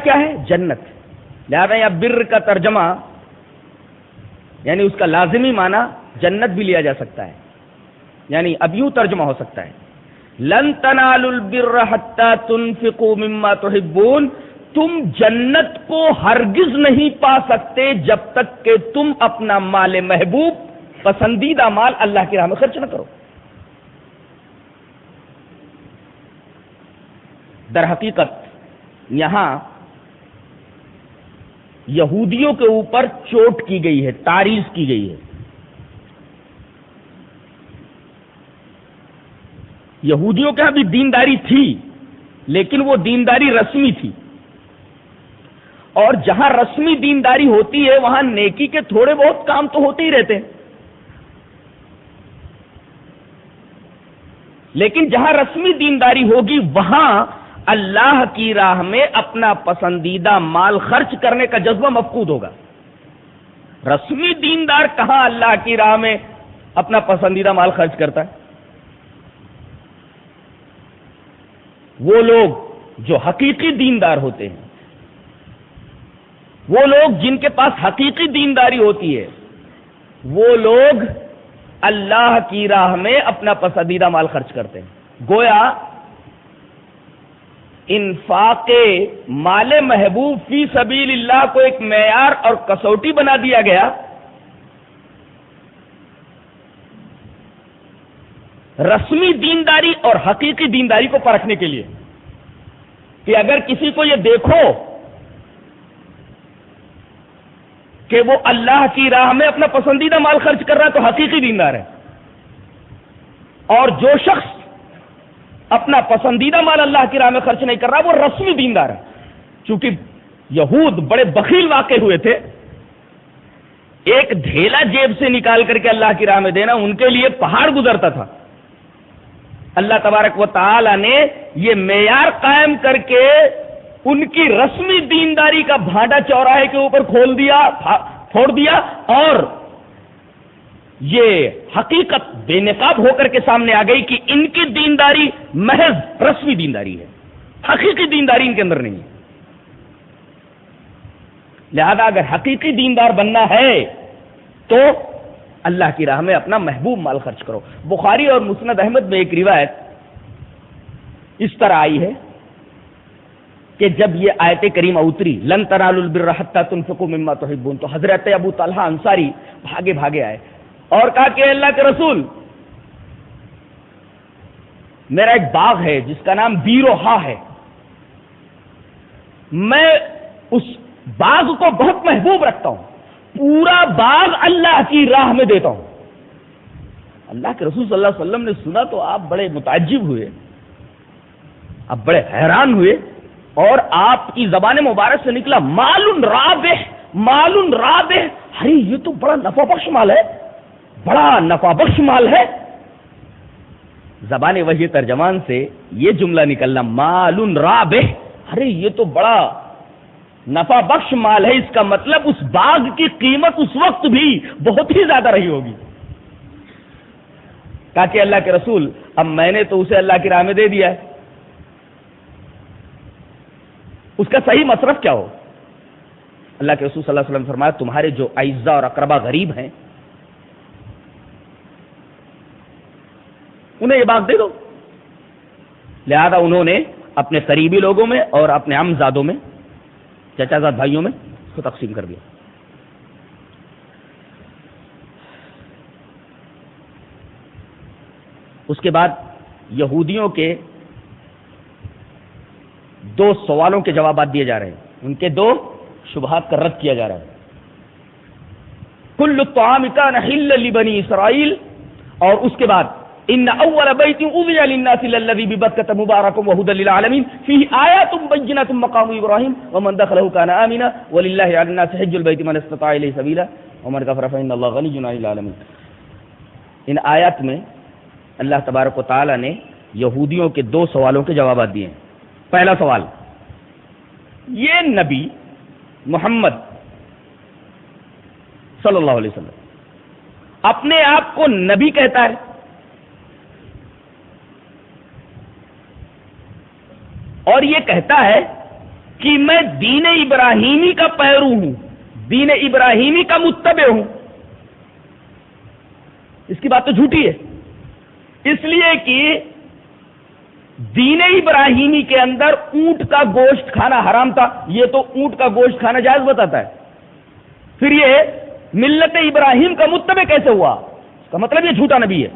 کیا ہے؟ جنت. لہذا یا بر کا ترجمہ یعنی اس کا لازمی معنی جنت بھی لیا جا سکتا ہے. یعنی اب یوں ترجمہ ہو سکتا ہے لن تنالوا البر حتى تنفقوا مما تحبون، تم جنت کو ہرگز نہیں پا سکتے جب تک کہ تم اپنا مال محبوب، پسندیدہ مال اللہ کی راہ میں خرچ نہ کرو. در حقیقت یہاں یہودیوں کے اوپر چوٹ کی گئی ہے، تعریض کی گئی ہے. یہودیوں کے ہاں بھی دینداری تھی، لیکن وہ دینداری رسمی تھی، اور جہاں رسمی دینداری ہوتی ہے وہاں نیکی کے تھوڑے بہت کام تو ہوتے ہی رہتے ہیں. لیکن جہاں رسمی دینداری ہوگی وہاں اللہ کی راہ میں اپنا پسندیدہ مال خرچ کرنے کا جذبہ مفقود ہوگا. رسمی دیندار کہاں اللہ کی راہ میں اپنا پسندیدہ مال خرچ کرتا ہے؟ وہ لوگ جو حقیقی دیندار ہوتے ہیں، وہ لوگ جن کے پاس حقیقی دینداری ہوتی ہے، وہ لوگ اللہ کی راہ میں اپنا پسندیدہ مال خرچ کرتے ہیں. گویا انفاق مال محبوب فی سبیل اللہ کو ایک معیار اور کسوٹی بنا دیا گیا. رسمی دینداری اور حقیقی دینداری کو پرکھنے کے لیے کہ اگر کسی کو یہ دیکھو کہ وہ اللہ کی راہ میں اپنا پسندیدہ مال خرچ کر رہا ہے تو حقیقی دیندار ہے، اور جو شخص اپنا پسندیدہ مال اللہ کی راہ میں خرچ نہیں کر رہا وہ رسمی دیندار ہے. چونکہ یہود بڑے بخیل واقع ہوئے تھے، ایک ڈھیلا جیب سے نکال کر کے اللہ کی راہ میں دینا ان کے لیے پہاڑ گزرتا تھا. اللہ تبارک و تعالی نے یہ معیار قائم کر کے ان کی رسمی دینداری کا بھانڈا چوراہے کے اوپر کھول دیا، پھوڑ دیا، اور یہ حقیقت بے نقاب ہو کر کے سامنے آ گئی کہ ان کی دینداری محض رسمی دینداری ہے، حقیقی دینداری ان کے اندر نہیں ہے. لہذا اگر حقیقی دیندار بننا ہے تو اللہ کی راہ میں اپنا محبوب مال خرچ کرو. بخاری اور مسند احمد میں ایک روایت اس طرح آئی ہے کہ جب یہ آیت کریمہ اتری لن تنالوا البر حتى تنفقوا مما تحبون، تو حضرت ابو طلحہ انصاری بھاگے بھاگے آئے اور کہا کہ اللہ کے رسول، میرا ایک باغ ہے جس کا نام بیروحا ہے، میں اس باغ کو بہت محبوب رکھتا ہوں، پورا باغ اللہ کی راہ میں دیتا ہوں. اللہ کے رسول صلی اللہ علیہ وسلم نے سنا تو آپ بڑے متعجب ہوئے، آپ بڑے حیران ہوئے، اور آپ کی زبان مبارک سے نکلا مال رابح، مال رابح. ارے یہ تو بڑا نفع بخش مال ہے، بڑا نفع بخش مال ہے. زبان وحی ترجمان سے یہ جملہ نکلنا مال رابح، ارے یہ تو بڑا نفع بخش مال ہے، اس کا مطلب اس باغ کی قیمت اس وقت بھی بہت ہی زیادہ رہی ہوگی. کہا کہ اللہ کے رسول اب میں نے تو اسے اللہ کی راہ میں دے دیا ہے، اس کا صحیح مصرف کیا ہو؟ اللہ کے رسول صلی اللہ علیہ وسلم فرمایا تمہارے جو اعزاء اور اقربا غریب ہیں انہیں یہ باغ دے دو. لہذا انہوں نے اپنے قریبی لوگوں میں اور اپنے عمزادوں میں، چچا زاد بھائیوں میں اس کو تقسیم کر دیا. اس کے بعد یہودیوں کے دو سوالوں کے جوابات دیے جا رہے ہیں، ان کے دو شبہات کا رد کیا جا رہا ہے. کل الطعام کان حلا لبنی اسرائیل، اور اس کے بعد ان اول بیت وضع للناس الذی ببکۃ مبارک وہدی للعالمین فیہ آیات بینات مقام ابراہیم ومن دخلہ کان آمنا وللہ علی الناس حج البیت من استطاع الیہ سبیلا ومن کفر فإن اللہ غنی عن العالمین. ان آیات میں اللہ تبارک و تعالی نے یہودیوں کے دو سوالوں کے جوابات دیے ہیں. پہلا سوال، یہ نبی محمد صلی اللہ علیہ وسلم اپنے آپ کو نبی کہتا ہے اور یہ کہتا ہے کہ میں دین ابراہیمی کا پیرو ہوں، دین ابراہیمی کا متبع ہوں، اس کی بات تو جھوٹی ہے، اس لیے کہ دین ابراہیمی کے اندر اونٹ کا گوشت کھانا حرام تھا، یہ تو اونٹ کا گوشت کھانا جائز بتاتا ہے، پھر یہ ملت ابراہیم کا متبع کیسے ہوا؟ اس کا مطلب یہ جھوٹا نبی ہے۔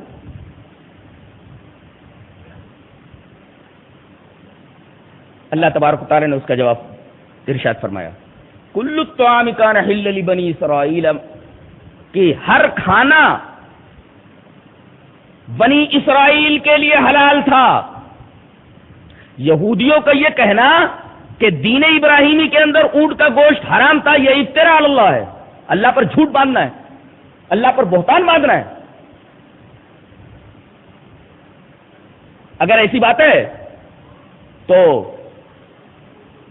اللہ تبارک و تعالی نے اس کا جواب ارشاد فرمایا، کل الطعام کان حلا لبنی اسرائیل، کہ ہر کھانا بنی اسرائیل کے لیے حلال تھا۔ یہودیوں کا یہ کہنا کہ دین ابراہیمی کے اندر اونٹ کا گوشت حرام تھا، یہ افتراء علی اللہ ہے، اللہ پر جھوٹ باندھنا ہے، اللہ پر بہتان باندھنا ہے۔ اگر ایسی بات ہے تو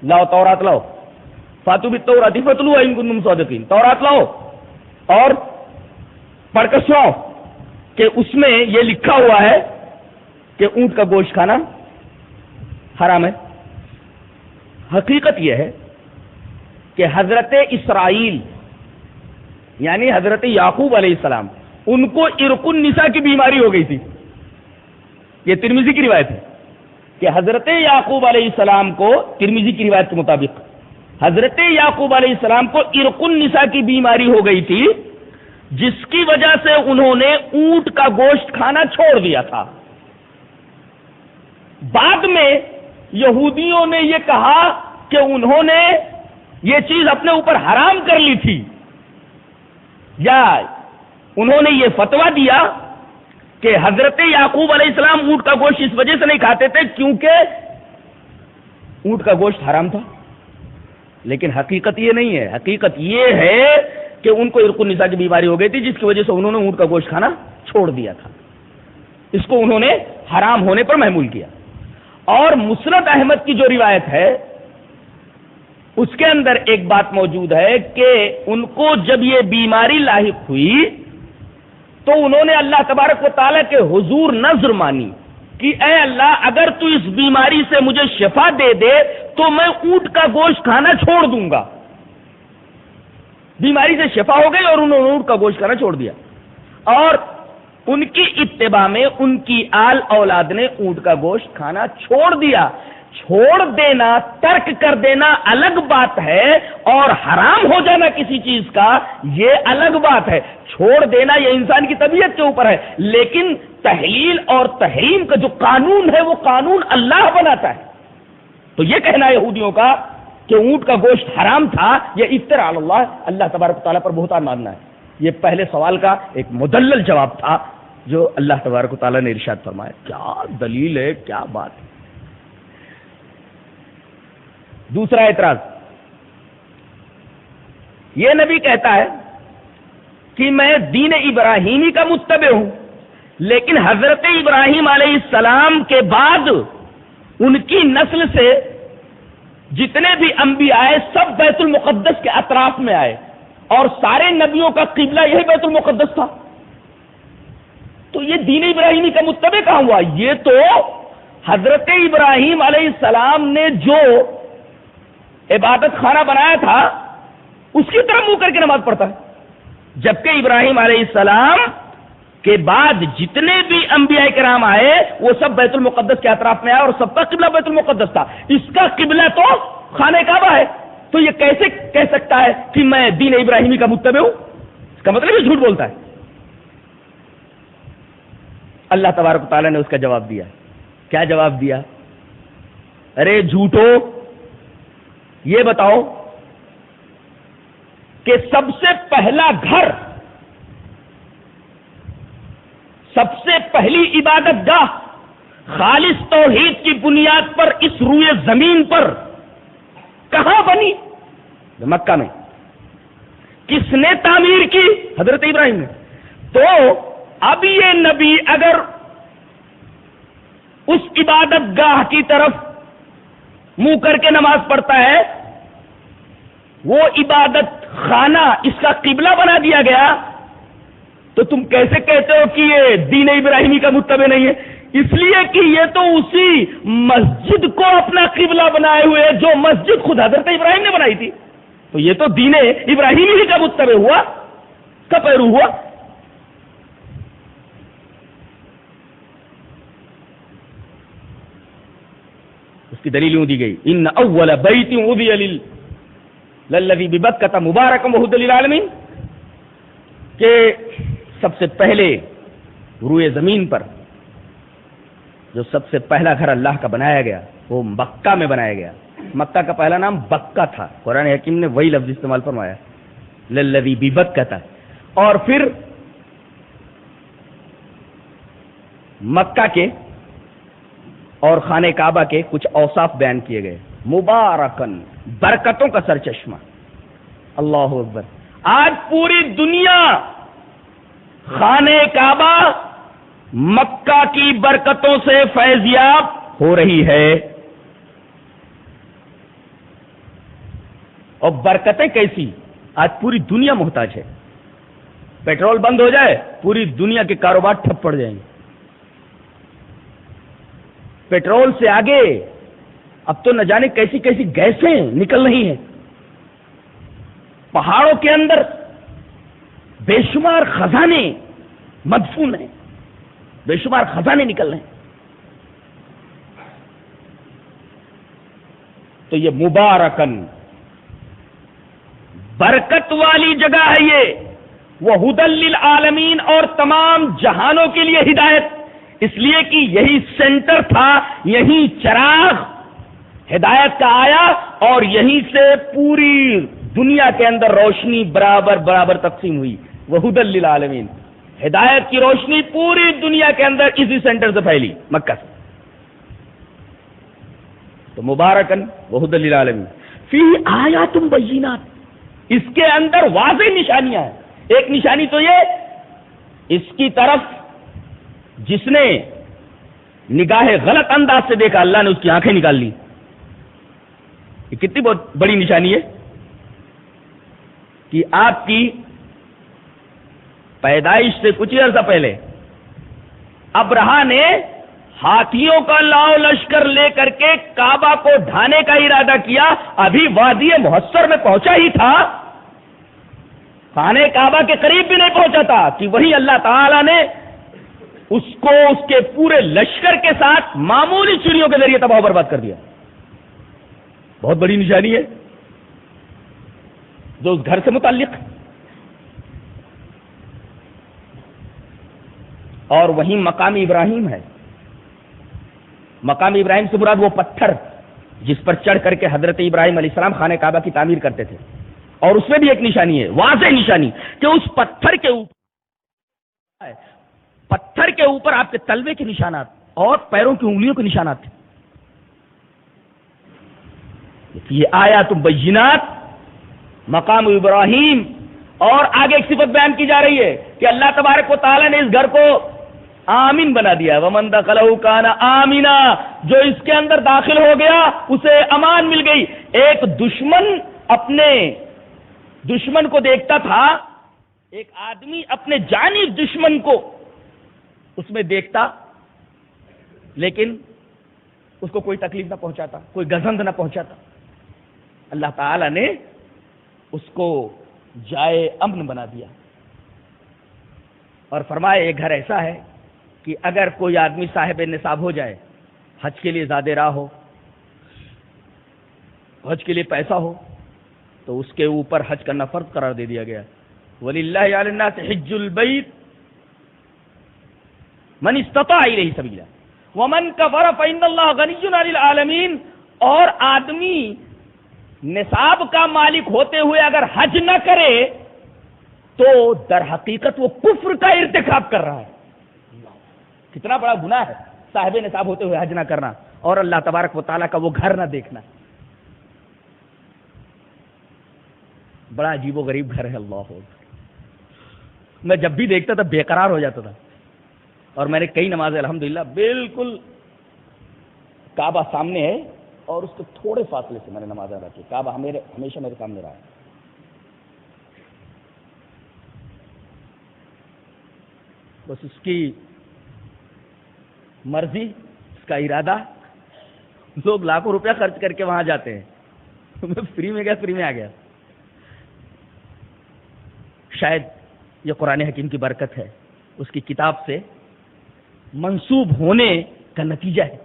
لاؤ تورات لاؤ، فاتو بالتوراۃ فاتلوها ان کنتم صادقین، تورات لاؤ اور پڑھ کر سناؤ کہ اس میں یہ لکھا ہوا ہے کہ اونٹ کا گوشت کھانا حرام ہے۔ حقیقت یہ ہے کہ حضرت اسرائیل یعنی حضرت یعقوب علیہ السلام، ان کو عرق النساء کی بیماری ہو گئی تھی، یہ ترمذی کی روایت ہے کہ حضرت یعقوب علیہ السلام کو، ترمذی کی روایت کے مطابق حضرت یعقوب علیہ السلام کو عرق النساء کی بیماری ہو گئی تھی، جس کی وجہ سے انہوں نے اونٹ کا گوشت کھانا چھوڑ دیا تھا۔ بعد میں یہودیوں نے یہ کہا کہ انہوں نے یہ چیز اپنے اوپر حرام کر لی تھی، یا انہوں نے یہ فتویٰ دیا کہ حضرت یعقوب علیہ السلام اونٹ کا گوشت اس وجہ سے نہیں کھاتے تھے کیونکہ اونٹ کا گوشت حرام تھا، لیکن حقیقت یہ نہیں ہے۔ حقیقت یہ ہے کہ ان کو عرق النساء کی بیماری ہو گئی تھی، جس کی وجہ سے انہوں نے اونٹ کا گوشت کھانا چھوڑ دیا تھا، اس کو انہوں نے حرام ہونے پر محمول کیا۔ اور مسند احمد کی جو روایت ہے اس کے اندر ایک بات موجود ہے کہ ان کو جب یہ بیماری لاحق ہوئی تو انہوں نے اللہ تبارک و تعالیٰ کے حضور نذر مانی کہ اے اللہ اگر تو اس بیماری سے مجھے شفا دے دے تو میں اونٹ کا گوشت کھانا چھوڑ دوں گا۔ بیماری سے شفا ہو گئی اور انہوں نے اونٹ کا گوشت کھانا چھوڑ دیا، اور ان کی اتباع میں ان کی آل اولاد نے اونٹ کا گوشت کھانا چھوڑ دیا۔ چھوڑ دینا، ترک کر دینا الگ بات ہے، اور حرام ہو جانا کسی چیز کا یہ الگ بات ہے۔ چھوڑ دینا یہ انسان کی طبیعت کے اوپر ہے، لیکن تحلیل اور تحریم کا جو قانون ہے وہ قانون اللہ بناتا ہے۔ تو یہ کہنا یہودیوں کا کہ اونٹ کا گوشت حرام تھا، یہ افتراء علی اللہ، اللہ تبارک و تعالیٰ پر بہتان ماننا ہے۔ یہ پہلے سوال کا ایک مدلل جواب تھا جو اللہ تبارک و تعالیٰ نے ارشاد فرمایا۔ کیا دلیل ہے، کیا بات ہے۔ دوسرا اعتراض، یہ نبی کہتا ہے کہ میں دین ابراہیمی کا متبع ہوں، لیکن حضرت ابراہیم علیہ السلام کے بعد ان کی نسل سے جتنے بھی انبیاء آئے سب بیت المقدس کے اطراف میں آئے، اور سارے نبیوں کا قبلہ یہی بیت المقدس تھا، تو یہ دین ابراہیمی کا متبع کہاں ہوا؟ یہ تو حضرت ابراہیم علیہ السلام نے جو عبادت خانہ بنایا تھا اس کی طرف منہ کر کے نماز پڑھتا ہے، جبکہ ابراہیم علیہ السلام کے بعد جتنے بھی انبیاء کرام آئے وہ سب بیت المقدس کے اطراف میں آئے، اور سب کا قبلہ بیت المقدس تھا۔ اس کا قبلہ تو خانہ کعبہ ہے، تو یہ کیسے کہہ سکتا ہے کہ میں دین ابراہیمی کا متبع ہوں؟ اس کا مطلب یہ جھوٹ بولتا ہے۔ اللہ تبارک و تعالیٰ نے اس کا جواب دیا۔ کیا جواب دیا؟ ارے جھوٹو، یہ بتاؤ کہ سب سے پہلا گھر، سب سے پہلی عبادت گاہ خالص توحید کی بنیاد پر اس روئے زمین پر کہاں بنی؟ مکہ میں۔ کس نے تعمیر کی؟ حضرت ابراہیم نے۔ تو اب یہ نبی اگر اس عبادت گاہ کی طرف منہ کر کے نماز پڑھتا ہے، وہ عبادت خانہ اس کا قبلہ بنا دیا گیا، تو تم کیسے کہتے ہو کہ یہ دین ابراہیمی کا متبع نہیں ہے؟ اس لیے کہ یہ تو اسی مسجد کو اپنا قبلہ بنائے ہوئے جو مسجد خود حضرت ابراہیم نے بنائی تھی. تو یہ تو دین ابراہیمی ہی کا متبع ہوا، کا پیرو ہوا. اس کی دلیل یوں دی گئی، ان اول بیت وضع للذی ببکۃ مبارکا وہدی للعالمین، کہ سب سے پہلے روئے زمین پر جو سب سے پہلا گھر اللہ کا بنایا گیا وہ مکہ میں بنایا گیا. مکہ کا پہلا نام بکہ تھا، قرآن حکیم نے وہی لفظ استعمال فرمایا، للذی ببکۃ. اور پھر مکہ کے اور خانہ کعبہ کے کچھ اوصاف بیان کیے گئے، مبارکن، برکتوں کا سرچشمہ. اللہ اکبر. آج پوری دنیا خانہ کعبہ مکہ کی برکتوں سے فیضیاب ہو رہی ہے. اور برکتیں کیسی؟ آج پوری دنیا محتاج ہے. پیٹرول بند ہو جائے پوری دنیا کے کاروبار ٹھپ پڑ جائیں گے. پیٹرول سے آگے اب تو نہ جانے کیسی کیسی گیسیں نکل رہی ہیں. پہاڑوں کے اندر بے شمار خزانے مدفون ہیں، بے شمار خزانے نکل رہے ہیں. تو یہ مبارکن، برکت والی جگہ ہے یہ. وہ ہدی للعالمین، اور تمام جہانوں کے لیے ہدایت، اس لیے کہ یہی سینٹر تھا، یہی چراغ ہدایت کا آیا اور یہیں سے پوری دنیا کے اندر روشنی برابر برابر تقسیم ہوئی. وہ ہدی للعالمین، ہدایت کی روشنی پوری دنیا کے اندر اسی سینٹر سے پھیلی، مکہ سے. تو مبارکن وہدی للعالمین فیہ آیات بینات، اس کے اندر واضح نشانیاں ہیں. ایک نشانی تو یہ، اس کی طرف جس نے نگاہ غلط انداز سے دیکھا اللہ نے اس کی آنکھیں نکال لی. یہ کتنی بہت بڑی نشانی ہے کہ آپ کی پیدائش سے کچھ عرصہ پہلے ابرہا نے ہاتھیوں کا لاؤ لشکر لے کر کے کعبہ کو ڈھانے کا ارادہ کیا. ابھی وادی محصر میں پہنچا ہی تھا، خانہ کعبہ کے قریب بھی نہیں پہنچا تھا کہ وہی اللہ تعالی نے اس کو اس کے پورے لشکر کے ساتھ معمولی چڑیوں کے ذریعے تباہ و برباد کر دیا. بہت بڑی نشانی ہے جو اس گھر سے متعلق. اور وہیں مقام ابراہیم ہے. مقام ابراہیم سے مراد وہ پتھر جس پر چڑھ کر کے حضرت ابراہیم علیہ السلام خانہ کعبہ کی تعمیر کرتے تھے. اور اس میں بھی ایک نشانی ہے، واضح نشانی، کہ اس پتھر کے اوپر آپ کے تلوے کے نشانات اور پیروں کی انگلیوں کے نشانات تھے. یہ آیات بینات، مقام ابراہیم. اور آگے ایک صفت بیان کی جا رہی ہے کہ اللہ تبارک و تعالی نے اس گھر کو آمین بنا دیا. ومن دخلہ کان آمنا، جو اس کے اندر داخل ہو گیا اسے امان مل گئی. ایک دشمن اپنے دشمن کو دیکھتا تھا، ایک آدمی اپنے جانی دشمن کو اس میں دیکھتا لیکن اس کو کوئی تکلیف نہ پہنچاتا، کوئی گزند نہ پہنچاتا. اللہ تعالی نے اس کو جائے امن بنا دیا اور فرمایا یہ گھر ایسا ہے کہ اگر کوئی آدمی صاحب نصاب ہو جائے، حج کے لیے زیادہ راہ ہو، حج کے لیے پیسہ ہو، تو اس کے اوپر حج کرنا فرض قرار دے دیا گیا. وَلِلَّهِ عَلَى النَّاسِ حِجُّ الْبَيْتِ مَنِ اسْتَطَاعَ إِلَيْهِ سَبِيلًا وَمَنْ كَفَرَ فَإِنَّ اللَّهَ غَنِيٌّ عَنِ الْعَالَمِينَ. اور آدمی نصاب کا مالک ہوتے ہوئے اگر حج نہ کرے تو در حقیقت وہ کفر کا ارتکاب کر رہا ہے. کتنا بڑا گناہ ہے صاحب نصاب ہوتے ہوئے حج نہ کرنا اور اللہ تبارک و تعالیٰ کا وہ گھر نہ دیکھنا. بڑا عجیب و غریب گھر ہے. اللہ میں جب بھی دیکھتا تھا بے قرار ہو جاتا تھا. اور میں نے کئی نمازیں الحمدللہ بالکل کعبہ سامنے ہے اور اس کے تھوڑے فاصلے سے میں نے نماز ادا کی. کعبہ ہمیشہ میرے سامنے رہا ہے. بس اس کی مرضی، اس کا ارادہ. لوگ لاکھوں روپیہ خرچ کر کے وہاں جاتے ہیں. فری میں گیا، فری میں آ گیا. شاید یہ قرآن حکیم کی برکت ہے، اس کی کتاب سے منسوب ہونے کا نتیجہ ہے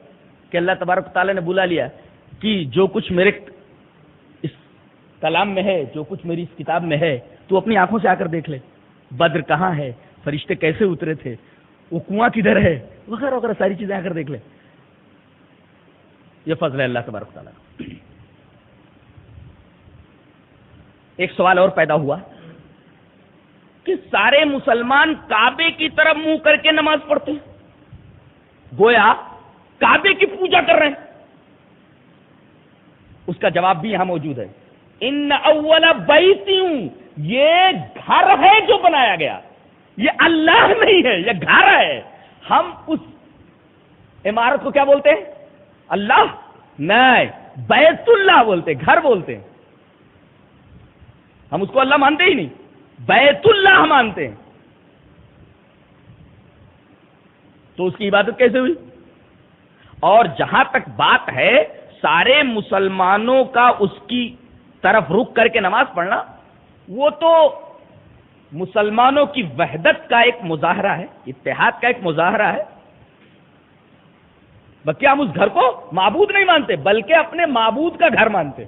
کہ اللہ تبارک تعالیٰ نے بلا لیا کہ جو کچھ میرے اس کلام میں ہے، جو کچھ میری اس کتاب میں ہے، تو اپنی آنکھوں سے آ کر دیکھ لے. بدر کہاں ہے، فرشتے کیسے اترے تھے، وہ کنواں کدھر ہے، وغیرہ وغیرہ ساری چیزیں آ کر دیکھ لے. یہ فضل ہے اللہ تبارک تعالیٰ. ایک سوال اور پیدا ہوا کہ سارے مسلمان کعبے کی طرف منہ کر کے نماز پڑھتے ہیں، گویا کعبے کی پوجا کر رہے ہیں. اس کا جواب بھی یہاں موجود ہے. ان اول بیت، یہ گھر ہے جو بنایا گیا، یہ اللہ نہیں ہے، یہ گھر ہے. ہم اس عمارت کو کیا بولتے ہیں؟ اللہ نہیں، بیت اللہ بولتے، گھر بولتے ہیں. ہم اس کو اللہ مانتے ہی نہیں، بیت اللہ مانتے ہیں. تو اس کی عبادت کیسے ہوئی؟ اور جہاں تک بات ہے سارے مسلمانوں کا اس کی طرف رخ کر کے نماز پڑھنا، وہ تو مسلمانوں کی وحدت کا ایک مظاہرہ ہے، اتحاد کا ایک مظاہرہ ہے. بلکہ ہم اس گھر کو معبود نہیں مانتے، بلکہ اپنے معبود کا گھر مانتے.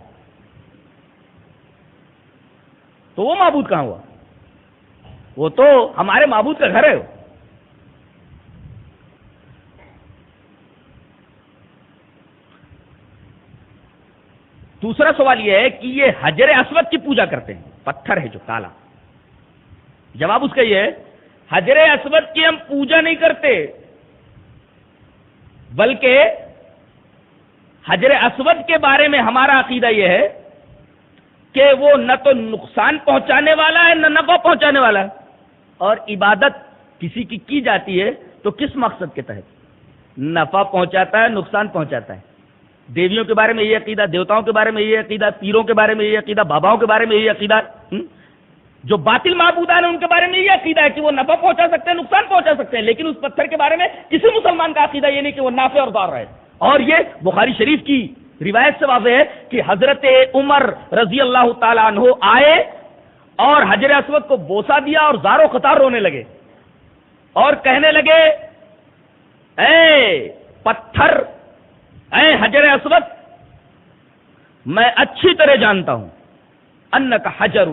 تو وہ معبود کہاں ہوا؟ وہ تو ہمارے معبود کا گھر ہے. دوسرا سوال یہ ہے کہ یہ حجر اسود کی پوجا کرتے ہیں، پتھر ہے جو کالا. جواب اس کا یہ ہے حجر اسود کی ہم پوجا نہیں کرتے، بلکہ حجر اسود کے بارے میں ہمارا عقیدہ یہ ہے کہ وہ نہ تو نقصان پہنچانے والا ہے نہ نفع پہنچانے والا ہے. اور عبادت کسی کی جاتی ہے تو کس مقصد کے تحت؟ نفع پہنچاتا ہے، نقصان پہنچاتا ہے. دیویوں کے بارے میں یہ عقیدہ، دیوتاؤں کے بارے میں یہ عقیدہ، پیروں کے بارے میں یہ عقیدہ، باباؤں کے بارے میں یہ عقیدہ. جو باطل معبودان ہیں ان کے بارے میں یہ عقیدہ ہے کہ وہ نفع پہنچا سکتے ہیں، نقصان پہنچا سکتے ہیں. لیکن اس پتھر کے بارے میں کسی مسلمان کا عقیدہ یہ نہیں کہ وہ نافع اور ضار ہے. اور یہ بخاری شریف کی روایت سے واضح ہے کہ حضرت عمر رضی اللہ تعالیٰ عنہ آئے اور حجر اسود کو بوسہ دیا اور زار و قطار رونے لگے اور کہنے لگے اے پتھر، اے حجر اسود، میں اچھی طرح جانتا ہوں انک حجر،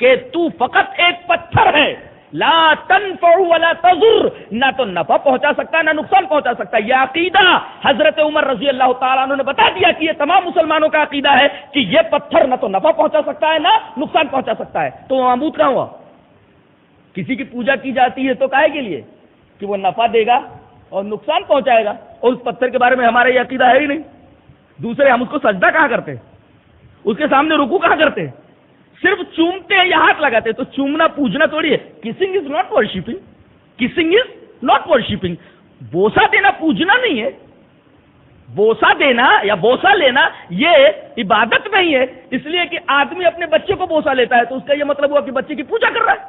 کہ تو فقط ایک پتھر ہے، لا تنفع ولا تضر، نہ تو نفع پہنچا سکتا ہے نہ نقصان پہنچا سکتا ہے. یہ عقیدہ حضرت عمر رضی اللہ تعالیٰ عنہ نے بتا دیا کہ یہ تمام مسلمانوں کا عقیدہ ہے کہ یہ پتھر نہ تو نفع پہنچا سکتا ہے نہ نقصان پہنچا سکتا ہے. تو وہ معبود کہاں ہوا؟ کسی کی پوجا کی جاتی ہے تو کاہے کے لیے؟ کہ وہ نفع دے گا اور نقصان پہنچائے گا. اور اس پتھر کے بارے میں ہمارا یہ عقیدہ ہے ہی نہیں. دوسرے ہم اس کو سجدہ کہاں کرتے ہیں؟ اس کے سامنے رکوع کہاں کرتے ہیں؟ صرف چومتے ہیں یا ہاتھ لگاتے ہیں. تو چومنا پوجنا تھوڑی ہے. Kissing is not worshipping, kissing is not worshipping. بوسا دینا پوجنا نہیں ہے. بوسا دینا یا بوسا لینا یہ عبادت نہیں ہے. اس لیے کہ آدمی اپنے بچے کو بوسا لیتا ہے تو اس کا یہ مطلب ہوا کہ بچے کی پوجا کر رہا ہے؟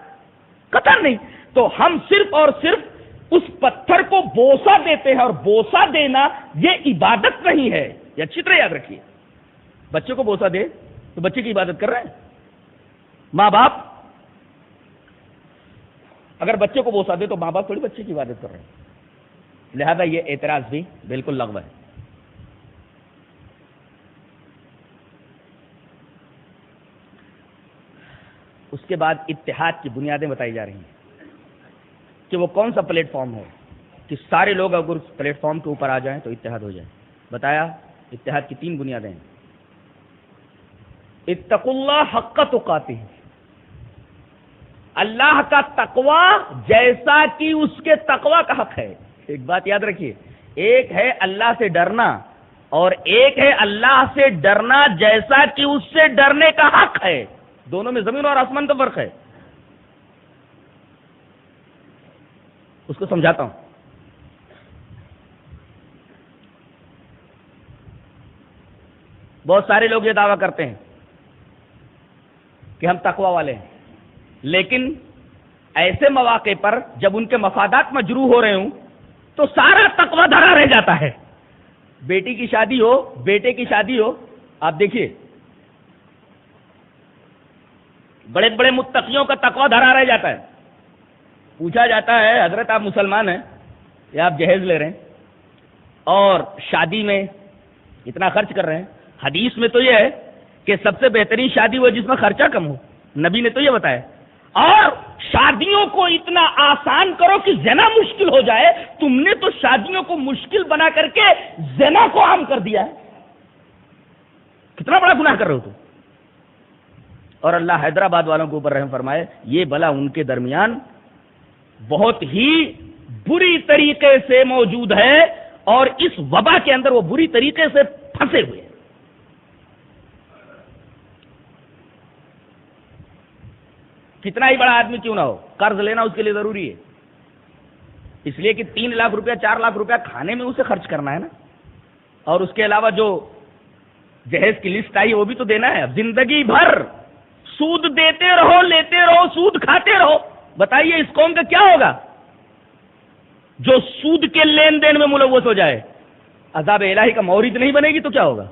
قطعاً نہیں. تو ہم صرف اور صرف اس پتھر کو بوسا دیتے ہیں، اور بوسا دینا یہ عبادت نہیں ہے. یہ اچھی طرح یاد رکھیے. بچے کو بوسا دے تو بچے کی عبادت کر رہے ہیں. ماں باپ اگر بچے کو بوسا دے تو ماں باپ تھوڑی بچے کی عبادت کر رہے ہیں. لہذا یہ اعتراض بھی بالکل لغو ہے. اس کے بعد اتحاد کی بنیادیں بتائی جا رہی ہیں کہ وہ کون سا پلیٹ فارم ہے کہ سارے لوگ اگر اس پلیٹ فارم کے اوپر آ جائیں تو اتحاد ہو جائے. بتایا اتحاد کی 3 بنیادیں ہیں. اتقوا اللہ حق تقاتہ، اللہ کا تقوی جیسا کہ اس کے تقوی کا حق ہے. ایک بات یاد رکھیے، ایک ہے اللہ سے ڈرنا اور ایک ہے اللہ سے ڈرنا جیسا کہ اس سے ڈرنے کا حق ہے. دونوں میں زمین اور آسمان کا فرق ہے. اس کو سمجھاتا ہوں. بہت سارے لوگ یہ دعویٰ کرتے ہیں کہ ہم تقوی والے ہیں، لیکن ایسے مواقع پر جب ان کے مفادات مجروح ہو رہے ہوں تو سارا تقوی دھرا رہ جاتا ہے. بیٹی کی شادی ہو، بیٹے کی شادی ہو، آپ دیکھیے بڑے بڑے متقیوں کا تقوی دھرا رہ جاتا ہے. پوچھا جاتا ہے حضرت آپ مسلمان ہیں یا آپ جہیز لے رہے ہیں اور شادی میں اتنا خرچ کر رہے ہیں؟ حدیث میں تو یہ ہے کہ سب سے بہترین شادی وہ جس میں خرچہ کم ہو، نبی نے تو یہ بتایا. اور شادیوں کو اتنا آسان کرو کہ زنا مشکل ہو جائے. تم نے تو شادیوں کو مشکل بنا کر کے زنا کو عام کر دیا ہے. کتنا بڑا گناہ کر رہے ہو تم. اور اللہ حیدرآباد والوں کے اوپر رحم فرمائے، یہ بلا ان کے درمیان بہت ہی بری طریقے سے موجود ہے اور اس وبا کے اندر وہ بری طریقے سے پھنسے ہوئے ہیں. کتنا ہی بڑا آدمی کیوں نہ ہو، قرض لینا اس کے لیے ضروری ہے، اس لیے کہ 3 لاکھ روپیہ 4 لاکھ روپیہ کھانے میں اسے خرچ کرنا ہے نا، اور اس کے علاوہ جو جہیز کی لسٹ آئی وہ بھی تو دینا ہے. اب زندگی بھر سود دیتے رہو، لیتے رہو، سود کھاتے رہو. بتائیے اس قوم کا کیا ہوگا جو سود کے لین دین میں ملوث ہو جائے؟ عذاب الہی کا مورد نہیں بنے گی تو کیا ہوگا؟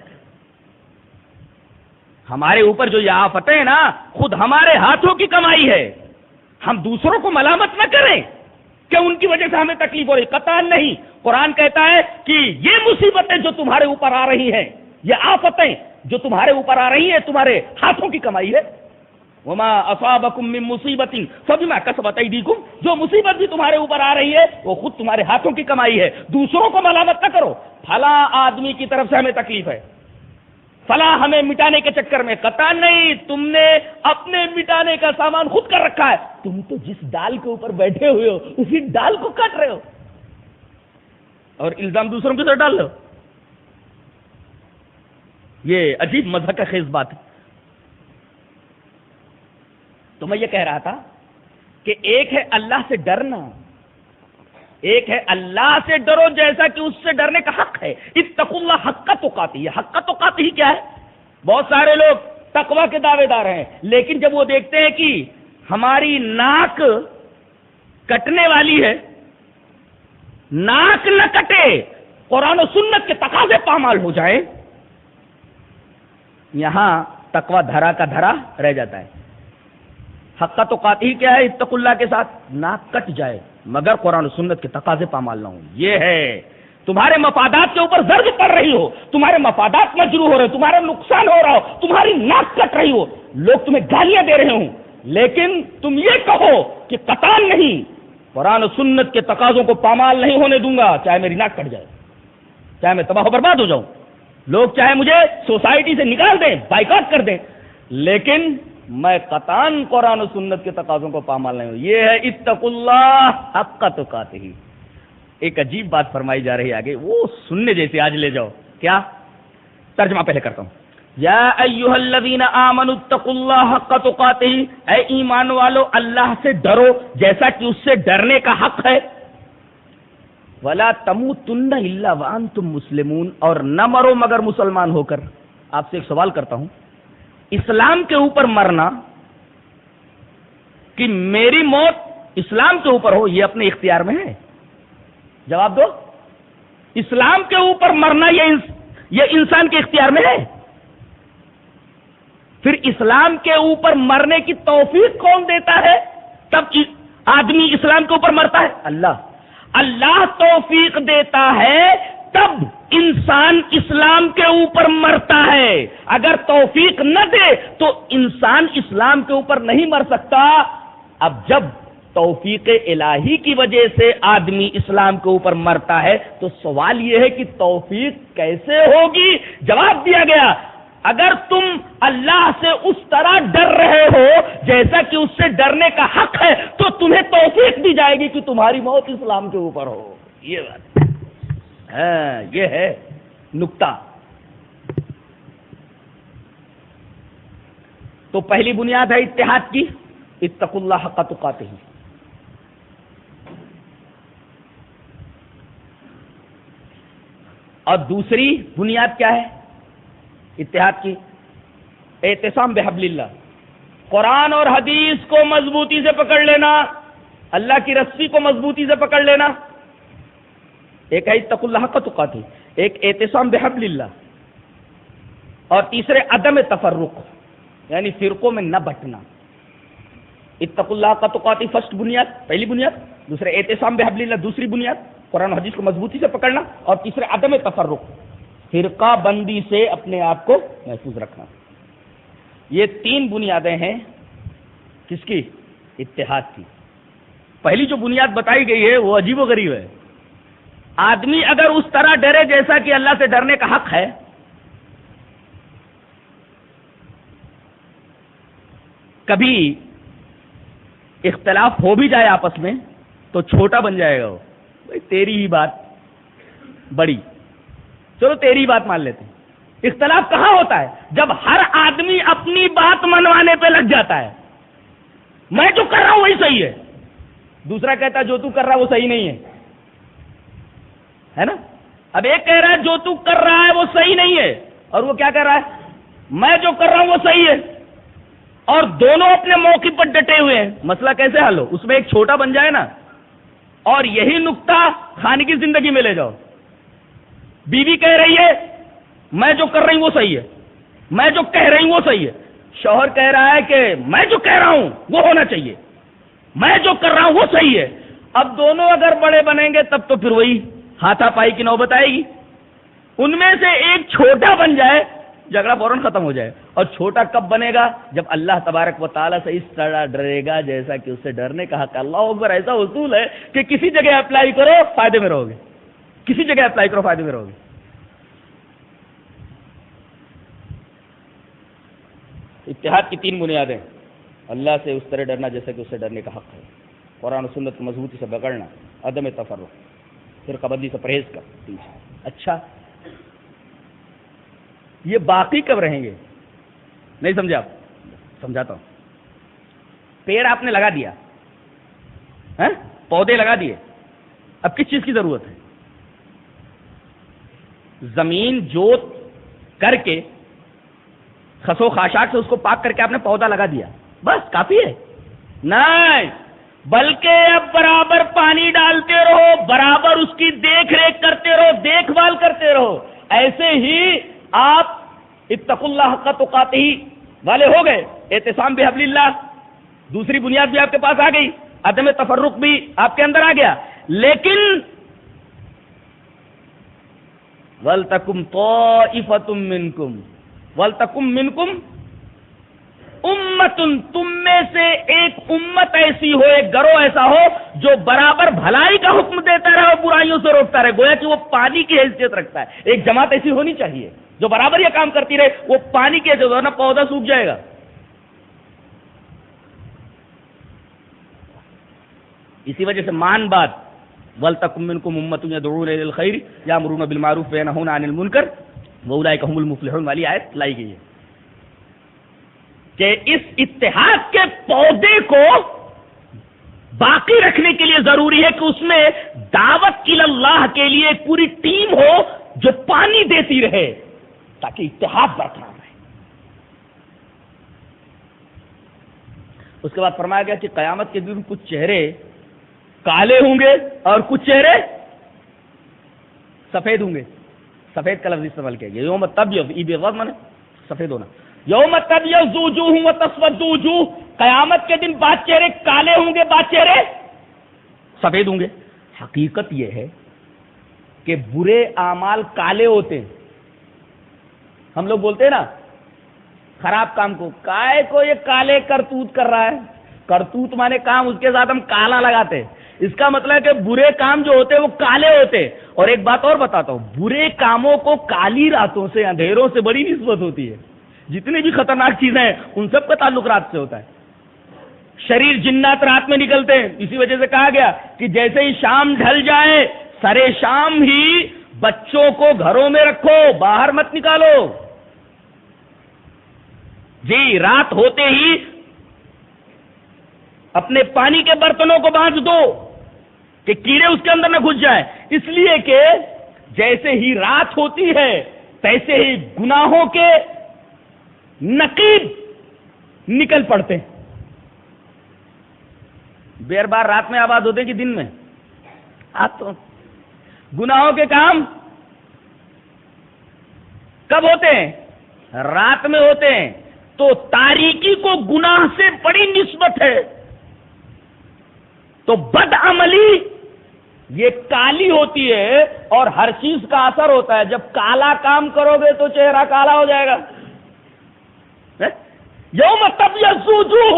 ہمارے اوپر جو یہ آفتیں ہیں نا، خود ہمارے ہاتھوں کی کمائی ہے. ہم دوسروں کو ملامت نہ کریں کہ ان کی وجہ سے ہمیں تکلیف ہو رہی، قطعاً نہیں. قرآن کہتا ہے کہ یہ مصیبتیں جو تمہارے اوپر آ رہی ہیں، یہ آفتیں جو تمہارے اوپر آ رہی ہیں، تمہارے ہاتھوں کی کمائی ہے. وما اصابکم من مصیبت فبما کسبت ایدیکم، جو مصیبت بھی تمہارے اوپر آ رہی ہے وہ خود تمہارے ہاتھوں کی کمائی ہے. دوسروں کو ملامت نہ کرو، فلاں آدمی کی طرف سے ہمیں تکلیف ہے، فلاں ہمیں مٹانے کے چکر میں. قطع نہیں، تم نے اپنے مٹانے کا سامان خود کر رکھا ہے. تم تو جس ڈال کے اوپر بیٹھے ہوئے ہو اسی ڈال کو کاٹ رہے ہو اور الزام دوسروں کے سر ڈال رہے ہو. یہ عجیب مذہب کا خیز بات ہے. تو میں یہ کہہ رہا تھا کہ ایک ہے اللہ سے ڈرنا، ایک ہے اللہ سے ڈرو جیسا کہ اس سے ڈرنے کا حق ہے. اتقوا اللہ حق تقاتہ. یہ حق تقاتہ ہی کیا ہے؟ بہت سارے لوگ تقوی کے دعوے دار ہیں، لیکن جب وہ دیکھتے ہیں کہ ہماری ناک کٹنے والی ہے، ناک نہ کٹے، قرآن و سنت کے تقاضے پامال ہو جائیں، یہاں تقوی دھرا کا دھرا رہ جاتا ہے. حق تقاتہ کیا ہے؟ اتقوا اللہ کے ساتھ ناک کٹ جائے مگر قرآن و سنت کے تقاضے پامال نہ ہوں. یہ ہے تمہارے مفادات کے اوپر ضرب پڑ رہی ہو، تمہارے مفادات مجروح ہو رہے، تمہارا نقصان ہو رہا ہو، تمہاری ناک کٹ رہی ہو، لوگ تمہیں گالیاں دے رہے ہوں، لیکن تم یہ کہو کہ قطعاً نہیں، قرآن و سنت کے تقاضوں کو پامال نہیں ہونے دوں گا، چاہے میری ناک کٹ جائے، چاہے میں تباہ و برباد ہو جاؤں، لوگ چاہے مجھے سوسائٹی سے نکال دیں، بائیکاٹ کر دیں، لیکن میں قطعاً قرآن و سنت کے تقاضوں کو پامال نہیں ہوں. یہ ہے اتقوا اللہ حق تقاتہ. ایک عجیب بات فرمائی جا رہی ہے آگے، وہ سننے جیسے، آج لے جاؤ. کیا؟ ترجمہ پہلے کرتا ہوں. یا ایھا الذین آمنوا اتقوا اللہ حق تقاتہ، اے ایمان والو اللہ سے ڈرو جیسا کہ اس سے ڈرنے کا حق ہے. ولا تموتن الا وانتم مسلمون، اور نہ مرو مگر مسلمان ہو کر. آپ سے ایک سوال کرتا ہوں، اسلام کے اوپر مرنا، کہ میری موت اسلام کے اوپر ہو، یہ اپنے اختیار میں ہے؟ جواب دو. اسلام کے اوپر مرنا یہ انسان کے اختیار میں ہے؟ پھر اسلام کے اوپر مرنے کی توفیق کون دیتا ہے تب آدمی اسلام کے اوپر مرتا ہے؟ اللہ. اللہ توفیق دیتا ہے تب انسان اسلام کے اوپر مرتا ہے. اگر توفیق نہ دے تو انسان اسلام کے اوپر نہیں مر سکتا. اب جب توفیق الہی کی وجہ سے آدمی اسلام کے اوپر مرتا ہے تو سوال یہ ہے کہ توفیق کیسے ہوگی؟ جواب دیا گیا، اگر تم اللہ سے اس طرح ڈر رہے ہو جیسا کہ اس سے ڈرنے کا حق ہے تو تمہیں توفیق دی جائے گی کہ تمہاری موت اسلام کے اوپر ہو. یہ بات ہے، یہ ہے نکتہ. تو پہلی بنیاد ہے اتحاد کی، اتقوا اللہ حق تقاتہ. اور دوسری بنیاد کیا ہے اتحاد کی؟ اعتصام بحبل اللہ، قرآن اور حدیث کو مضبوطی سے پکڑ لینا، اللہ کی رسی کو مضبوطی سے پکڑ لینا. ایک ہے اتقوا اللہ حق تقاتہ، ایک اعتصام بحبل اللہ، اور تیسرے عدم تفرق، یعنی فرقوں میں نہ بٹنا۔ اتقوا اللہ حق تقاتہ فرسٹ بنیاد، پہلی بنیاد، دوسرے اعتصام بحبل اللہ دوسری بنیاد، قرآن و حدیث کو مضبوطی سے پکڑنا، اور تیسرے عدم تفرق، فرقہ بندی سے اپنے آپ کو محفوظ رکھنا۔ یہ تین بنیادیں ہیں کس کی؟ اتحاد کی۔ پہلی جو بنیاد بتائی گئی ہے وہ عجیب و غریب ہے۔ آدمی اگر اس طرح ڈرے جیسا کہ اللہ سے ڈرنے کا حق ہے، کبھی اختلاف ہو بھی جائے آپس میں تو چھوٹا بن جائے گا وہ، بھائی تیری ہی بات بڑی، چلو تیری ہی بات مان لیتے ہیں۔ اختلاف کہاں ہوتا ہے؟ جب ہر آدمی اپنی بات منوانے پہ لگ جاتا ہے، میں جو کر رہا ہوں وہی صحیح ہے، دوسرا کہتا ہے جو تو کر رہا ہے وہ صحیح نہیں ہے نا؟ اب ایک کہہ رہا ہے جو تو کر رہا ہے وہ صحیح نہیں ہے، اور وہ کیا کہہ رہا ہے؟ میں جو کر رہا ہوں وہ صحیح ہے، اور دونوں اپنے موقع پر ڈٹے ہوئے ہیں۔ مسئلہ کیسے حل ہو؟ اس میں ایک چھوٹا بن جائے نا، اور یہی نقطہ خانگی زندگی میں لے جاؤ۔ بیوی کہہ رہی ہے میں جو کر رہی ہوں وہ صحیح ہے، میں جو کہہ رہی ہوں وہ صحیح ہے، شوہر کہہ رہا ہے کہ میں جو کہہ رہا ہوں وہ ہونا چاہیے، میں جو کر رہا ہوں وہ صحیح ہے۔ اب دونوں اگر بڑے بنیں گے تب تو پھر وہی ہاتھا پائی کی نوبت آئے گی۔ ان میں سے ایک چھوٹا بن جائے، جھگڑا فوراً ختم ہو جائے۔ اور چھوٹا کب بنے گا؟ جب اللہ تبارک و تعالیٰ سے اس طرح ڈرے گا جیسا کہ اس سے ڈرنے کا حق۔ اللہ اکبر! ایسا اصول ہے کہ کسی جگہ اپلائی کرو فائدے میں رہو گے، کسی جگہ اپلائی کرو فائدے میں رہو گے۔ اتحاد کی تین بنیادیں: اللہ سے اس طرح ڈرنا جیسا کہ اس سے ڈرنے کا حق ہے، قرآن و سنت کو مضبوطی سے پکڑنا، عدم تفرق، فرقہ بندی سے پرہیز کر۔ اچھا، یہ باقی کب رہیں گے؟ نہیں سمجھا؟ آپ سمجھاتا ہوں۔ پیڑ آپ نے لگا دیا، پودے لگا دیے، اب کس چیز کی ضرورت ہے؟ زمین جوت کر کے خسو خاشاک سے اس کو پاک کر کے آپ نے پودا لگا دیا، بس کافی ہے؟ نہیں، بلکہ اب برابر پانی ڈالتے رہو، برابر اس کی دیکھ ریکھ کرتے رہو، دیکھ بھال کرتے رہو۔ ایسے ہی آپ اتقوا اللہ حق تقاتہ والے ہو گئے، اعتصام بحبل اللہ دوسری بنیاد بھی آپ کے پاس آ گئی، عدم تفرق بھی آپ کے اندر آ گیا۔ لیکن وَلْتَكُمْ طَائِفَةٌ مِّنْكُمْ وَلْتَكُمْ مِنْكُمْ امتن، تم میں سے ایک امت ایسی ہو، ایک گروہ ایسا ہو جو برابر بھلائی کا حکم دیتا رہے اور برائیوں سے روکتا رہے، گویا کہ وہ پانی کی حیثیت رکھتا ہے۔ ایک جماعت ایسی ہونی چاہیے جو برابر یہ کام کرتی رہے، وہ پانی کی حیثیت، ورنہ پودا سوکھ جائے گا۔ اسی وجہ سے مان بات وَلْتَكُمْ مِنْكُمْ أُمَّةٌ يَدْعُونَ إِلَى الْخَيْرِ يَأْمُرُونَ بِالْمَعْرُوفِ وَيَنْهَوْنَ عَنِ الْمُنكَرِ وَأُولَٰئِكَ هُمُ الْمُفْلِحُونَ والی آیت لائی گئی ہے کہ اس اتحاد کے پودے کو باقی رکھنے کے لیے ضروری ہے کہ اس میں دعوت اللہ کے لیے ایک پوری ٹیم ہو جو پانی دیتی رہے تاکہ اتحاد برقرار رہے۔ اس کے بعد فرمایا گیا کہ قیامت کے دن کچھ چہرے کالے ہوں گے اور کچھ چہرے سفید ہوں گے۔ سفید کا لفظ استعمال کیا گیا، یوم تبیض، ابیض مانے سفید ہونا، یوم تبیض وجوہ وتسود وجوہ، قیامت کے دن بعض چہرے کالے ہوں گے، بعض چہرے سفید ہوں گے۔ حقیقت یہ ہے کہ برے اعمال کالے ہوتے ہیں۔ ہم لوگ بولتے ہیں نا خراب کام کو، کائے کو یہ کالے کرتوت کر رہا ہے، کرتوت مانے کام، اس کے ساتھ ہم کالا لگاتے ہیں۔ اس کا مطلب ہے کہ برے کام جو ہوتے ہیں وہ کالے ہوتے ہیں۔ اور ایک بات اور بتاتا ہوں، برے کاموں کو کالی راتوں سے، اندھیروں سے بڑی نسبت ہوتی ہے۔ جتنی بھی خطرناک چیزیں ہیں ان سب کا تعلق رات سے ہوتا ہے۔ شریر جنات رات میں نکلتے ہیں، اسی وجہ سے کہا گیا کہ جیسے ہی شام ڈھل جائے سرے شام ہی بچوں کو گھروں میں رکھو، باہر مت نکالو۔ جی، رات ہوتے ہی اپنے پانی کے برتنوں کو باندھ دو کہ کیڑے اس کے اندر نہ گھس جائیں، اس لیے کہ جیسے ہی رات ہوتی ہے تیسے ہی گناہوں کے نقیب نکل پڑتے ہیں۔ بیر بار رات میں آباد ہوتے کہ دن میں؟ آپ تو گناہوں کے کام کب ہوتے ہیں؟ رات میں ہوتے ہیں. تو تاریکی کو گناہ سے بڑی نسبت ہے. تو بد عملی یہ کالی ہوتی ہے اور ہر چیز کا اثر ہوتا ہے. جب کالا کام کرو گے تو چہرہ کالا ہو جائے گا. یوم تبیض وجوہ،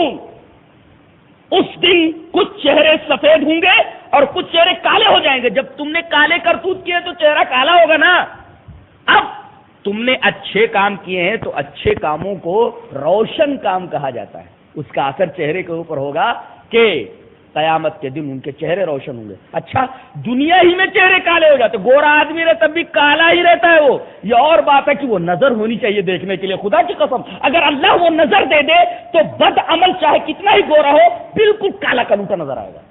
اس دن کچھ چہرے سفید ہوں گے اور کچھ چہرے کالے ہو جائیں گے. جب تم نے کالے کرتوت کیے تو چہرہ کالا ہوگا نا. اب تم نے اچھے کام کیے ہیں تو اچھے کاموں کو روشن کام کہا جاتا ہے. اس کا اثر چہرے کے اوپر ہوگا کہ قیامت کے دن ان کے چہرے روشن ہوں گے. اچھا دنیا ہی میں چہرے کالے ہو جاتے، گورا آدمی رہتا تب بھی کالا ہی رہتا ہے وہ. یہ اور بات ہے کہ وہ نظر ہونی چاہیے دیکھنے کے لیے. خدا کی قسم اگر اللہ وہ نظر دے دے تو بد عمل چاہے کتنا ہی گورا ہو بالکل کالا کنوٹا نظر آئے گا.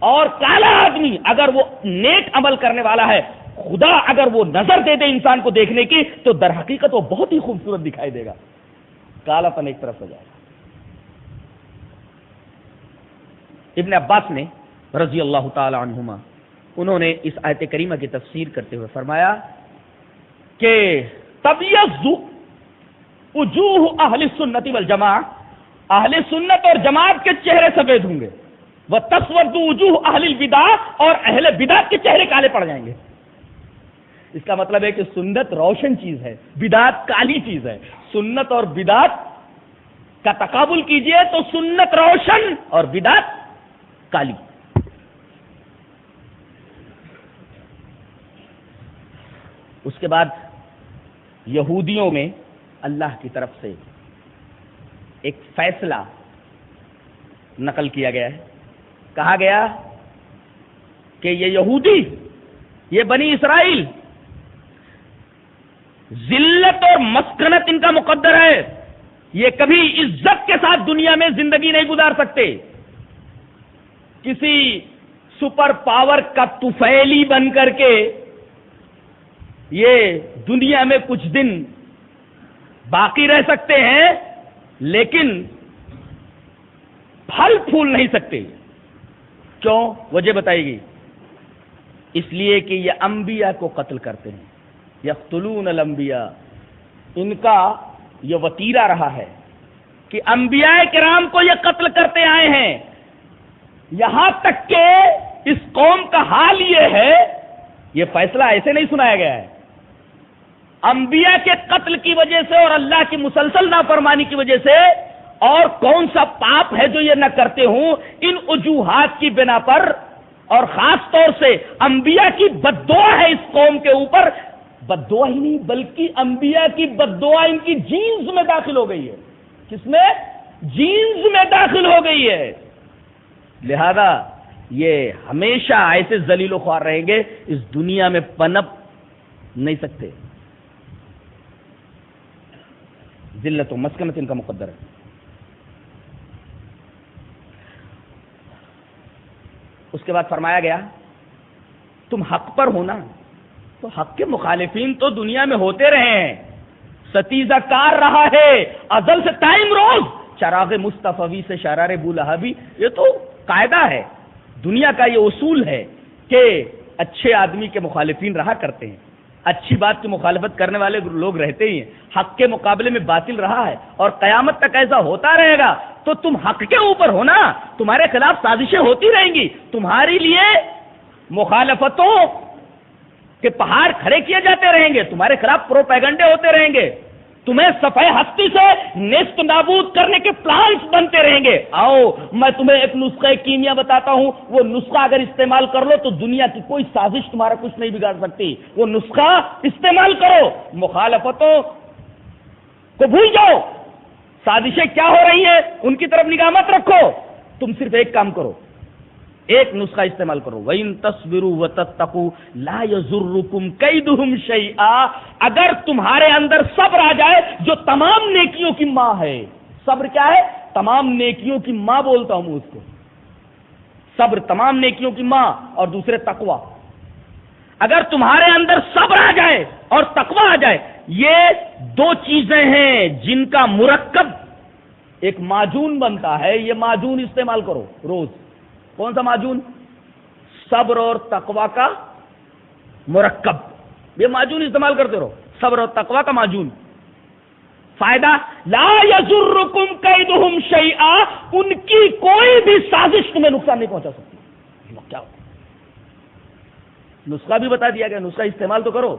اور کالا آدمی اگر وہ نیک عمل کرنے والا ہے، خدا اگر وہ نظر دے دے انسان کو دیکھنے کی تو در حقیقت وہ بہت ہی خوبصورت دکھائی دے گا. کالا پن ایک طرف ہو جائے گا. ابن عباس نے رضی اللہ تعالی عنہما انہوں نے اس آیت کریمہ کی تفسیر کرتے ہوئے فرمایا کہ تبیض وجوہ اہل سنت والجماعہ، اہل سنت اور جماعت کے چہرے سفید ہوں گے. وتسود وجوہ اہل البدع، اور اہل بدعت کے چہرے کالے پڑ جائیں گے. اس کا مطلب ہے کہ سنت روشن چیز ہے، بدعت کالی چیز ہے. سنت اور بدعت کا تقابل کیجئے تو سنت روشن اور بدعت کالی. اس کے بعد یہودیوں میں اللہ کی طرف سے ایک فیصلہ نقل کیا گیا ہے. کہا گیا کہ یہ یہودی، یہ بنی اسرائیل، ذلت اور مسکنت ان کا مقدر ہے. یہ کبھی عزت کے ساتھ دنیا میں زندگی نہیں گزار سکتے. کسی سپر پاور کا طفیلی بن کر کے یہ دنیا میں کچھ دن باقی رہ سکتے ہیں لیکن پھل پھول نہیں سکتے. کیوں؟ وجہ بتائے گی. اس لیے کہ یہ انبیاء کو قتل کرتے ہیں. یقتلون الانبیاء، ان کا یہ وتیرہ رہا ہے کہ انبیاء کرام کو یہ قتل کرتے آئے ہیں. یہاں تک کہ اس قوم کا حال یہ ہے، یہ فیصلہ ایسے نہیں سنایا گیا ہے، انبیاء کے قتل کی وجہ سے اور اللہ کی مسلسل نافرمانی کی وجہ سے، اور کون سا پاپ ہے جو یہ نہ کرتے ہوں، ان وجوہات کی بنا پر، اور خاص طور سے انبیاء کی بد دعا ہے اس قوم کے اوپر. بد دعا ہی نہیں بلکہ انبیاء کی بد دعا ان کی جینز میں داخل ہو گئی ہے. کس میں؟ جینز میں داخل ہو گئی ہے. لہذا یہ ہمیشہ ایسے ذلیل و خوار رہیں گے، اس دنیا میں پنپ نہیں سکتے. ذلت و مسکنت ان کا مقدر ہے. اس کے بعد فرمایا گیا تم حق پر ہونا، تو حق کے مخالفین تو دنیا میں ہوتے رہے ہیں. ستیزہ کار رہا ہے ازل سے ٹائم روز. چراغ مصطفی سے شرار بولہبی، یہ تو قاعدہ ہے، دنیا کا یہ اصول ہے کہ اچھے آدمی کے مخالفین رہا کرتے ہیں، اچھی بات کی مخالفت کرنے والے لوگ رہتے ہی ہیں. حق کے مقابلے میں باطل رہا ہے اور قیامت تک ایسا ہوتا رہے گا. تو تم حق کے اوپر ہونا، تمہارے خلاف سازشیں ہوتی رہیں گی، تمہاری لیے مخالفتوں کے پہاڑ کھڑے کیے جاتے رہیں گے، تمہارے خلاف پروپیگنڈے ہوتے رہیں گے، تمہیں صفحہ ہستی سے نیست نابود کرنے کے پلانس بنتے رہیں گے. آؤ میں تمہیں ایک نسخہ کیمیا بتاتا ہوں، وہ نسخہ اگر استعمال کر لو تو دنیا کی کوئی سازش تمہارا کچھ نہیں بگاڑ سکتی. وہ نسخہ استعمال کرو، مخالفتوں کو بھول جاؤ، سازشیں کیا ہو رہی ہیں ان کی طرف نگاہ مت رکھو. تم صرف ایک کام کرو، ایک نسخہ استعمال کرو. وَإِن تَصْبِرُوا وَتَتَّقُوا لَا يَضُرُّكُمْ كَيْدُهُمْ شَيْئًا. اگر تمہارے اندر صبر آ جائے جو تمام نیکیوں کی ماں ہے. صبر کیا ہے؟ تمام نیکیوں کی ماں بولتا ہوں اس کو. صبر تمام نیکیوں کی ماں، اور دوسرے تقوی. اگر تمہارے اندر صبر آ جائے اور تقوی آ جائے، یہ دو چیزیں ہیں جن کا مرکب ایک معجون بنتا ہے. یہ معجون استعمال کرو روز. کون سا معجون؟ صبر اور تقوی کا مرکب، یہ معجون استعمال کرتے رہو، صبر و تقوی کا معجون. فائدہ لا یضرکم کیدہم شیئا، ان کی کوئی بھی سازش تمہیں نقصان نہیں پہنچا سکتی. کیا ہو؟ نسخہ بھی بتا دیا گیا، نسخہ استعمال تو کرو.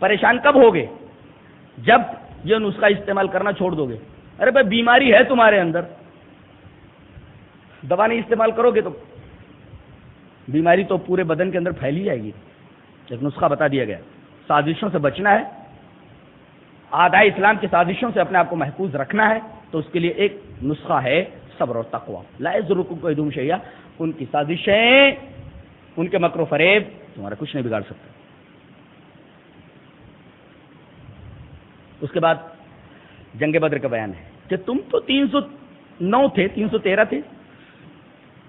پریشان کب ہوگے؟ جب یہ نسخہ استعمال کرنا چھوڑ دو گے. ارے بھائی بیماری ہے تمہارے اندر، دوا نہیں استعمال کرو گے تو بیماری تو پورے بدن کے اندر پھیلی جائے گی. ایک نسخہ بتا دیا گیا. سازشوں سے بچنا ہے، اعداء اسلام کی سازشوں سے اپنے آپ کو محفوظ رکھنا ہے، تو اس کے لیے ایک نسخہ ہے صبر اور تقوی. لا یضرکم کیدہم شیئا، ان کی سازشیں، ان کے مکر و فریب تمہارا کچھ نہیں بگاڑ سکتا. اس کے بعد جنگ بدر کا بیان ہے کہ تم تو 309 تھے، 313 تھے،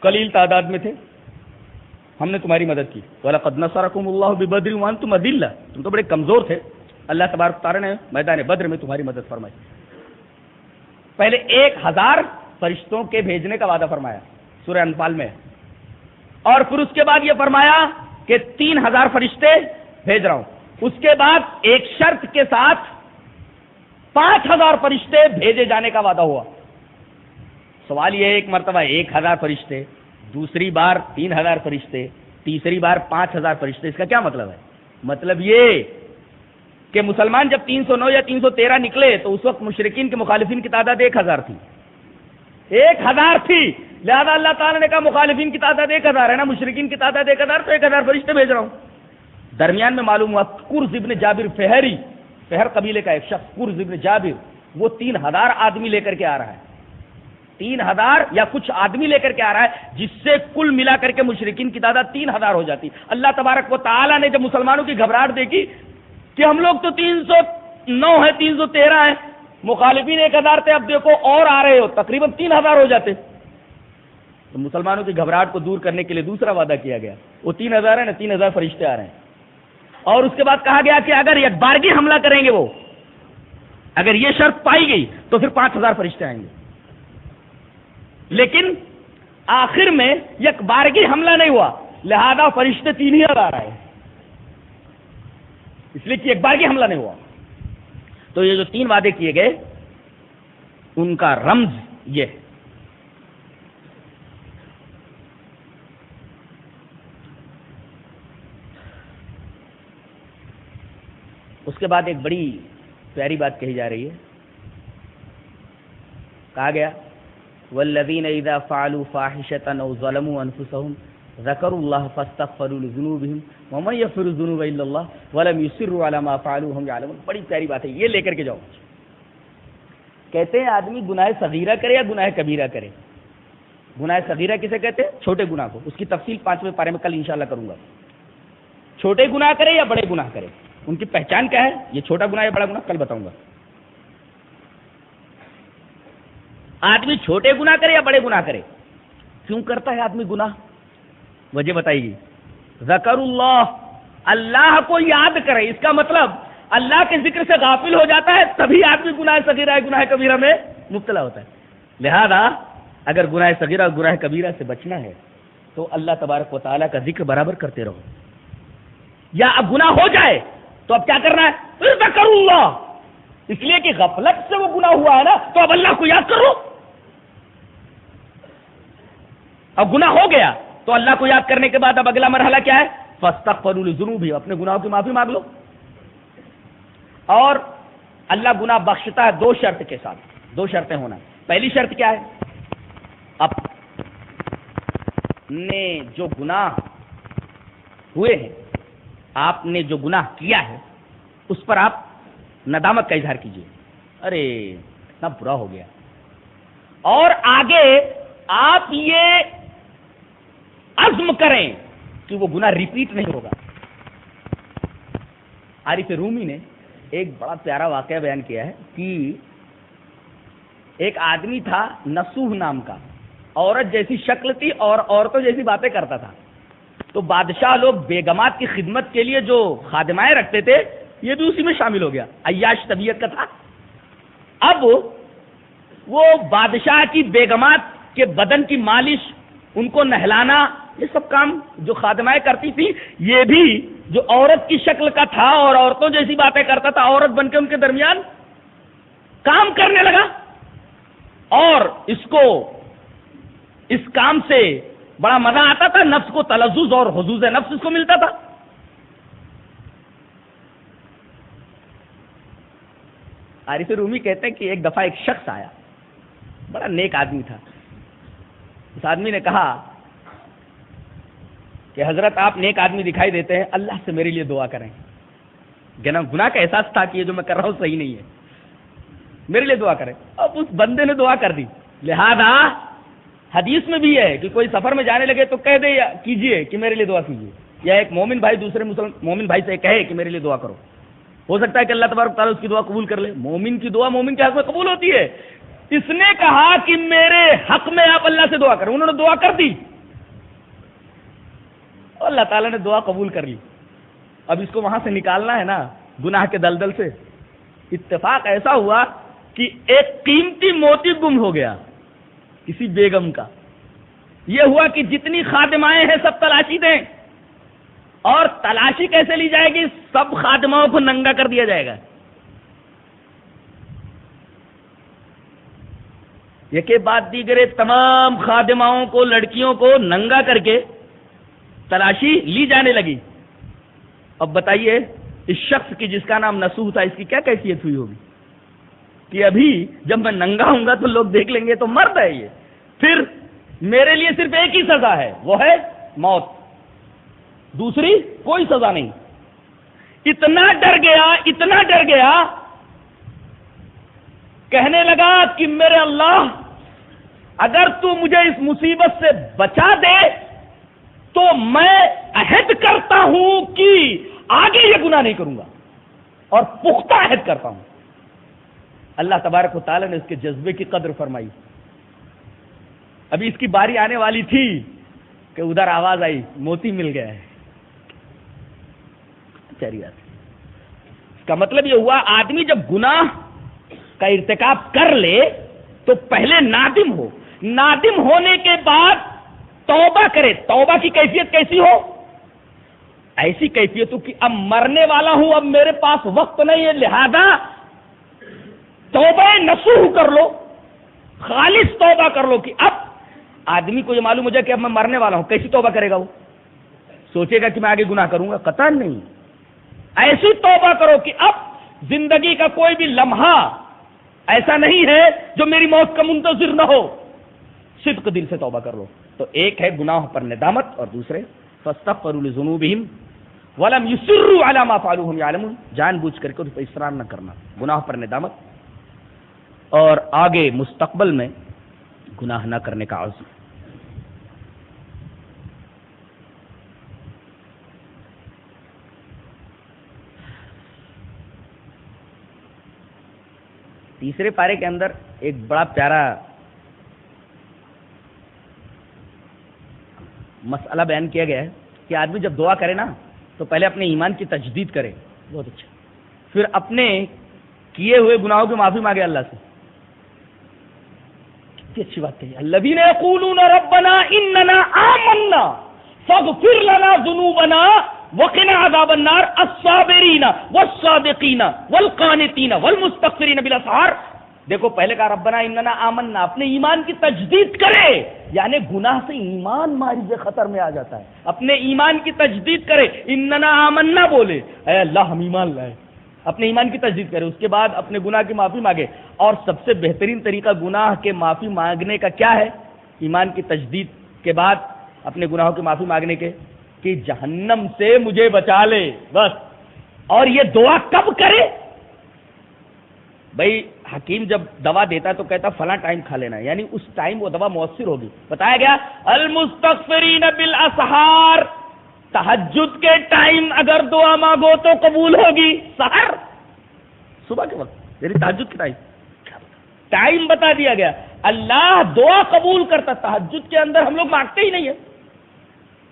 قلیل تعداد میں تھے، ہم نے تمہاری مدد کی. وَلَقَدْ نَصَرَكُمُ اللَّهُ بِبَدْرٍ وَأَنْتُمْ أَذِلَّةٌ، تم تو بڑے کمزور تھے، اللہ تبارک تعالیٰ نے میدان بدر میں تمہاری مدد فرمائی. پہلے 1000 فرشتوں کے بھیجنے کا وعدہ فرمایا سورہ انفال میں، اور پھر اس کے بعد یہ فرمایا کہ 3000 فرشتے بھیج رہا ہوں. اس کے بعد ایک شرط کے ساتھ 5000 فرشتے بھیجے جانے کا وعدہ ہوا. سوال یہ ہے، ایک مرتبہ 1000 فرشتے، دوسری بار 3000 فرشتے، تیسری بار 5000 فرشتے. اس کا کیا مطلب ہے؟ مطلب یہ کہ مسلمان جب 309 یا 313 نکلے تو اس وقت مشرکین کے مخالفین کی تعداد 1000 تھی، 1000 تھی. لہذا اللہ تعالیٰ نے کہا مخالفین کی تعداد 1000 ہے نا، مشرکین کی تعداد 1000، تو 1000 فرشتے بھیج رہا ہوں. درمیان میں معلوم ہوا کرز ابن جابر فہری، فہر قبیلے کا ایک شخص کرز ابن جابر، وہ 3000 آدمی لے کر کے آ رہا ہے، 3000 یا کچھ آدمی لے کر کے آ رہا ہے، جس سے کل ملا کر کے مشرکین کی تعداد 3000 ہو جاتی. اللہ تبارک و تعالیٰ نے جب مسلمانوں کی گھبراہٹ دیکھی کہ ہم لوگ تو 309 ہیں، 313 ہیں، مخالفین 1000 تھے، اب دیکھو اور آ رہے ہو، تقریباً 3000 ہو جاتے. تو مسلمانوں کی گھبراہٹ کو دور کرنے کے لیے دوسرا وعدہ کیا گیا. وہ 3000 ہے نا، 3000 فرشتے آ رہے ہیں. اور اس کے بعد کہا گیا کہ اگر یک بارگی حملہ کریں گے، وہ اگر یہ شرط پائی گئی تو پھر 5000 فرشتے آئیں گے. لیکن آخر میں یک بارگی حملہ نہیں ہوا، لہذا فرشتے 3000 آئے، اس لیے کہ ایک بارگی حملہ نہیں ہوا. تو یہ جو 3 وعدے کیے گئے ان کا رمز یہ ہے. اس کے بعد ایک بڑی پیاری بات کہی جا رہی ہے. کہا گیا والذین اذا فعلوا فاحشة او ظلموا انفسهم ذکروا اللہ فاستغفروا لذنوبهم ومن یغفر الذنوب الا اللہ ولم یصروا علی ما فعلوا وهم یعلمون. بڑی پیاری بات ہے، یہ لے کر کے جاؤ. کہتے ہیں آدمی گناہ صغیرہ کرے یا گناہ کبیرہ کرے. گناہ صغیرہ کسے کہتے ہیں؟ چھوٹے گناہ کو. اس کی تفصیل 5ویں پارے میں کل انشاءاللہ کروں گا. چھوٹے گناہ کرے یا بڑے گناہ کرے، ان کی پہچان کیا ہے؟ یہ چھوٹا گناہ یا بڑا گناہ کل بتاؤں گا. آدمی چھوٹے گناہ کرے یا بڑے گناہ کرے، کیوں کرتا ہے آدمی گناہ؟ وجہ بتائی گی. ذکر اللہ، اللہ کو یاد کرے. اس کا مطلب اللہ کے ذکر سے غافل ہو جاتا ہے، تبھی آدمی گناہ صغیرہ گناہ کبیرہ میں مبتلا ہوتا ہے. لہذا اگر گناہ صغیرہ اور گناہ کبیرہ سے بچنا ہے تو اللہ تبارک و تعالیٰ کا ذکر برابر کرتے رہو. یا اب گناہ ہو جائے تو اب کیا کرنا ہے؟ پھر ذکر اللہ، اس لیے کہ غفلت سے وہ گناہ ہوا ہے نا، تو اب اللہ کو یاد کرو. اب گناہ ہو گیا تو اللہ کو یاد کرنے کے بعد اب اگلا مرحلہ کیا ہے؟ فاستغفروا لذنوبہم، اپنے گناہوں کی معافی مانگ لو. اور اللہ گناہ بخشتا ہے 2 شرط کے ساتھ. 2 شرطیں ہونا. پہلی شرط کیا ہے؟ اب نے جو گناہ ہوئے ہیں، آپ نے جو گناہ کیا ہے اس پر آپ ندامت کا اظہار کیجیے. ارے اتنا برا ہو گیا. اور آگے آپ یہ عزم کریں کہ وہ گناہ ریپیٹ نہیں ہوگا. عارف رومی نے ایک بڑا پیارا واقعہ بیان کیا ہے کہ ایک آدمی تھا نصوح نام کا، عورت جیسی شکل تھی اور عورتوں جیسی باتیں کرتا تھا. تو بادشاہ لوگ بیگمات کی خدمت کے لیے جو خادمائیں رکھتے تھے، یہ بھی اسی میں شامل ہو گیا. عیاش طبیعت کا تھا. اب وہ بادشاہ کی بیگمات کے بدن کی مالش، ان کو نہلانا، یہ سب کام جو خادمائیں کرتی تھی، یہ بھی جو عورت کی شکل کا تھا اور عورتوں جیسی باتیں کرتا تھا، عورت بن کے ان کے درمیان کام کرنے لگا، اور اس کو اس کام سے بڑا مزہ آتا تھا، نفس کو تلذذ اور حظوظ نفس اس کو ملتا تھا۔ عارف رومی کہتے ہیں کہ ایک دفعہ ایک شخص آیا، بڑا نیک آدمی تھا۔ اس آدمی نے کہا کہ حضرت آپ نیک آدمی دکھائی دیتے ہیں، اللہ سے میرے لیے دعا کریں۔ گناہ کا احساس تھا کہ یہ جو میں کر رہا ہوں صحیح نہیں ہے، میرے لیے دعا کریں۔ اب اس بندے نے دعا کر دی۔ لہذا حدیث میں بھی ہے کہ کوئی سفر میں جانے لگے تو کہہ دے یا کیجئے کہ میرے لیے دعا کیجئے، یا ایک مومن بھائی دوسرے مومن بھائی سے کہے کہ میرے لیے دعا کرو، ہو سکتا ہے کہ اللہ تبارک تعالیٰ اس کی دعا قبول کر لے۔ مومن کی دعا مومن کے حق میں قبول ہوتی ہے۔ اس نے کہا کہ میرے حق میں آپ اللہ سے دعا کریں، انہوں نے دعا کر دی اور اللہ تعالیٰ نے دعا قبول کر لی۔ اب اس کو وہاں سے نکالنا ہے نا، گناہ کے دلدل سے۔ اتفاق ایسا ہوا کہ ایک قیمتی موتی گم ہو گیا کسی بیگم کا۔ یہ ہوا کہ جتنی خادمائیں ہیں سب تلاشی دیں، اور تلاشی کیسے لی جائے گی؟ سب خادماؤں کو ننگا کر دیا جائے گا۔ یہ کے بعد دیگرے تمام خادماؤں کو، لڑکیوں کو ننگا کر کے تلاشی لی جانے لگی۔ اب بتائیے اس شخص کی جس کا نام نسوح تھا، اس کی کیا کیفیت ہوئی ہوگی کہ ابھی جب میں ننگا ہوں گا تو لوگ دیکھ لیں گے تو مرد ہے یہ، پھر میرے لیے صرف ایک ہی سزا ہے، وہ ہے موت، دوسری کوئی سزا نہیں۔ اتنا ڈر گیا کہنے لگا کہ میرے اللہ، اگر تو مجھے اس مصیبت سے بچا دے تو میں عہد کرتا ہوں کہ آگے یہ گناہ نہیں کروں گا، اور پختہ عہد کرتا ہوں۔ اللہ تبارک و تعالیٰ نے اس کے جذبے کی قدر فرمائی۔ ابھی اس کی باری آنے والی تھی کہ ادھر آواز آئی، موتی مل گیا ہے۔ اس کا مطلب یہ ہوا آدمی جب گناہ کا ارتکاب کر لے تو پہلے نادم ہو، نادم ہونے کے بعد توبہ کرے۔ توبہ کی کیفیت کیسی ہو؟ ایسی کیفیت ہو کہ اب مرنے والا ہوں، اب میرے پاس وقت نہیں ہے، لہذا توبہ نصوح کر لو، خالص توبہ کر لو۔ کہ اب آدمی کو یہ معلوم ہو جائے کہ اب میں مرنے والا ہوں، کیسی توبہ کرے گا؟ وہ سوچے گا کہ میں آگے گناہ کروں گا؟ قطعاً نہیں۔ ایسی توبہ کرو کہ اب زندگی کا کوئی بھی لمحہ ایسا نہیں ہے جو میری موت کا منتظر نہ ہو۔ صدق دل سے توبہ کر لو۔ تو ایک ہے گناہ پر ندامت، اور دوسرے فاستغفروا لذنوبہم ولم یصروا علی ما فعلوا وہم یعلمون، جان بوجھ کر کے اس پر اصرار نہ کرنا، گناہ پر ندامت، اور آگے مستقبل میں گناہ نہ کرنے کا عزم۔ تیسرے پارے کے اندر ایک بڑا پیارا مسئلہ بیان کیا گیا ہے کہ آدمی جب دعا کرے نا تو پہلے اپنے ایمان کی تجدید کرے، بہت اچھا، پھر اپنے کیے ہوئے گناہوں کی معافی مانگے اللہ سے۔ کتنی اچھی بات کہی، الذین یقولون ربنا اننا آمنا فاغفر لنا ذنوبنا وقنا عذاب النار الصابرین والصادقین والقانتین والمستغفرین بالاسحار۔ دیکھو پہلے کہا ربنا اننا آمنا، اپنے ایمان کی تجدید کرے، یعنی گناہ سے ایمان مارج خطر میں آ جاتا ہے، اپنے ایمان کی تجدید کرے، اننا آمنا بولے، اے اللہ ہم ایمان لائے، اپنے ایمان کی تجدید کرے، اس کے بعد اپنے گناہ کی معافی مانگے۔ اور سب سے بہترین طریقہ گناہ کے معافی مانگنے کا کیا ہے؟ ایمان کی تجدید کے بعد اپنے گناہوں کی معافی مانگنے کے، کہ جہنم سے مجھے بچا لے، بس۔ اور یہ دعا کب کرے؟ بھائی حکیم جب دوا دیتا ہے تو کہتا فلاں ٹائم کھا لینا ہے، یعنی اس ٹائم وہ دوا مؤثر ہوگی۔ بتایا گیا المستغفرین بالاسحار، تہجد کے ٹائم اگر دعا مانگو تو قبول ہوگی۔ سحر صبح کے وقت، یعنی تہجد کے ٹائم بتا دیا گیا۔ اللہ دعا قبول کرتا، تہجد کے اندر ہم لوگ مانگتے ہی نہیں ہے،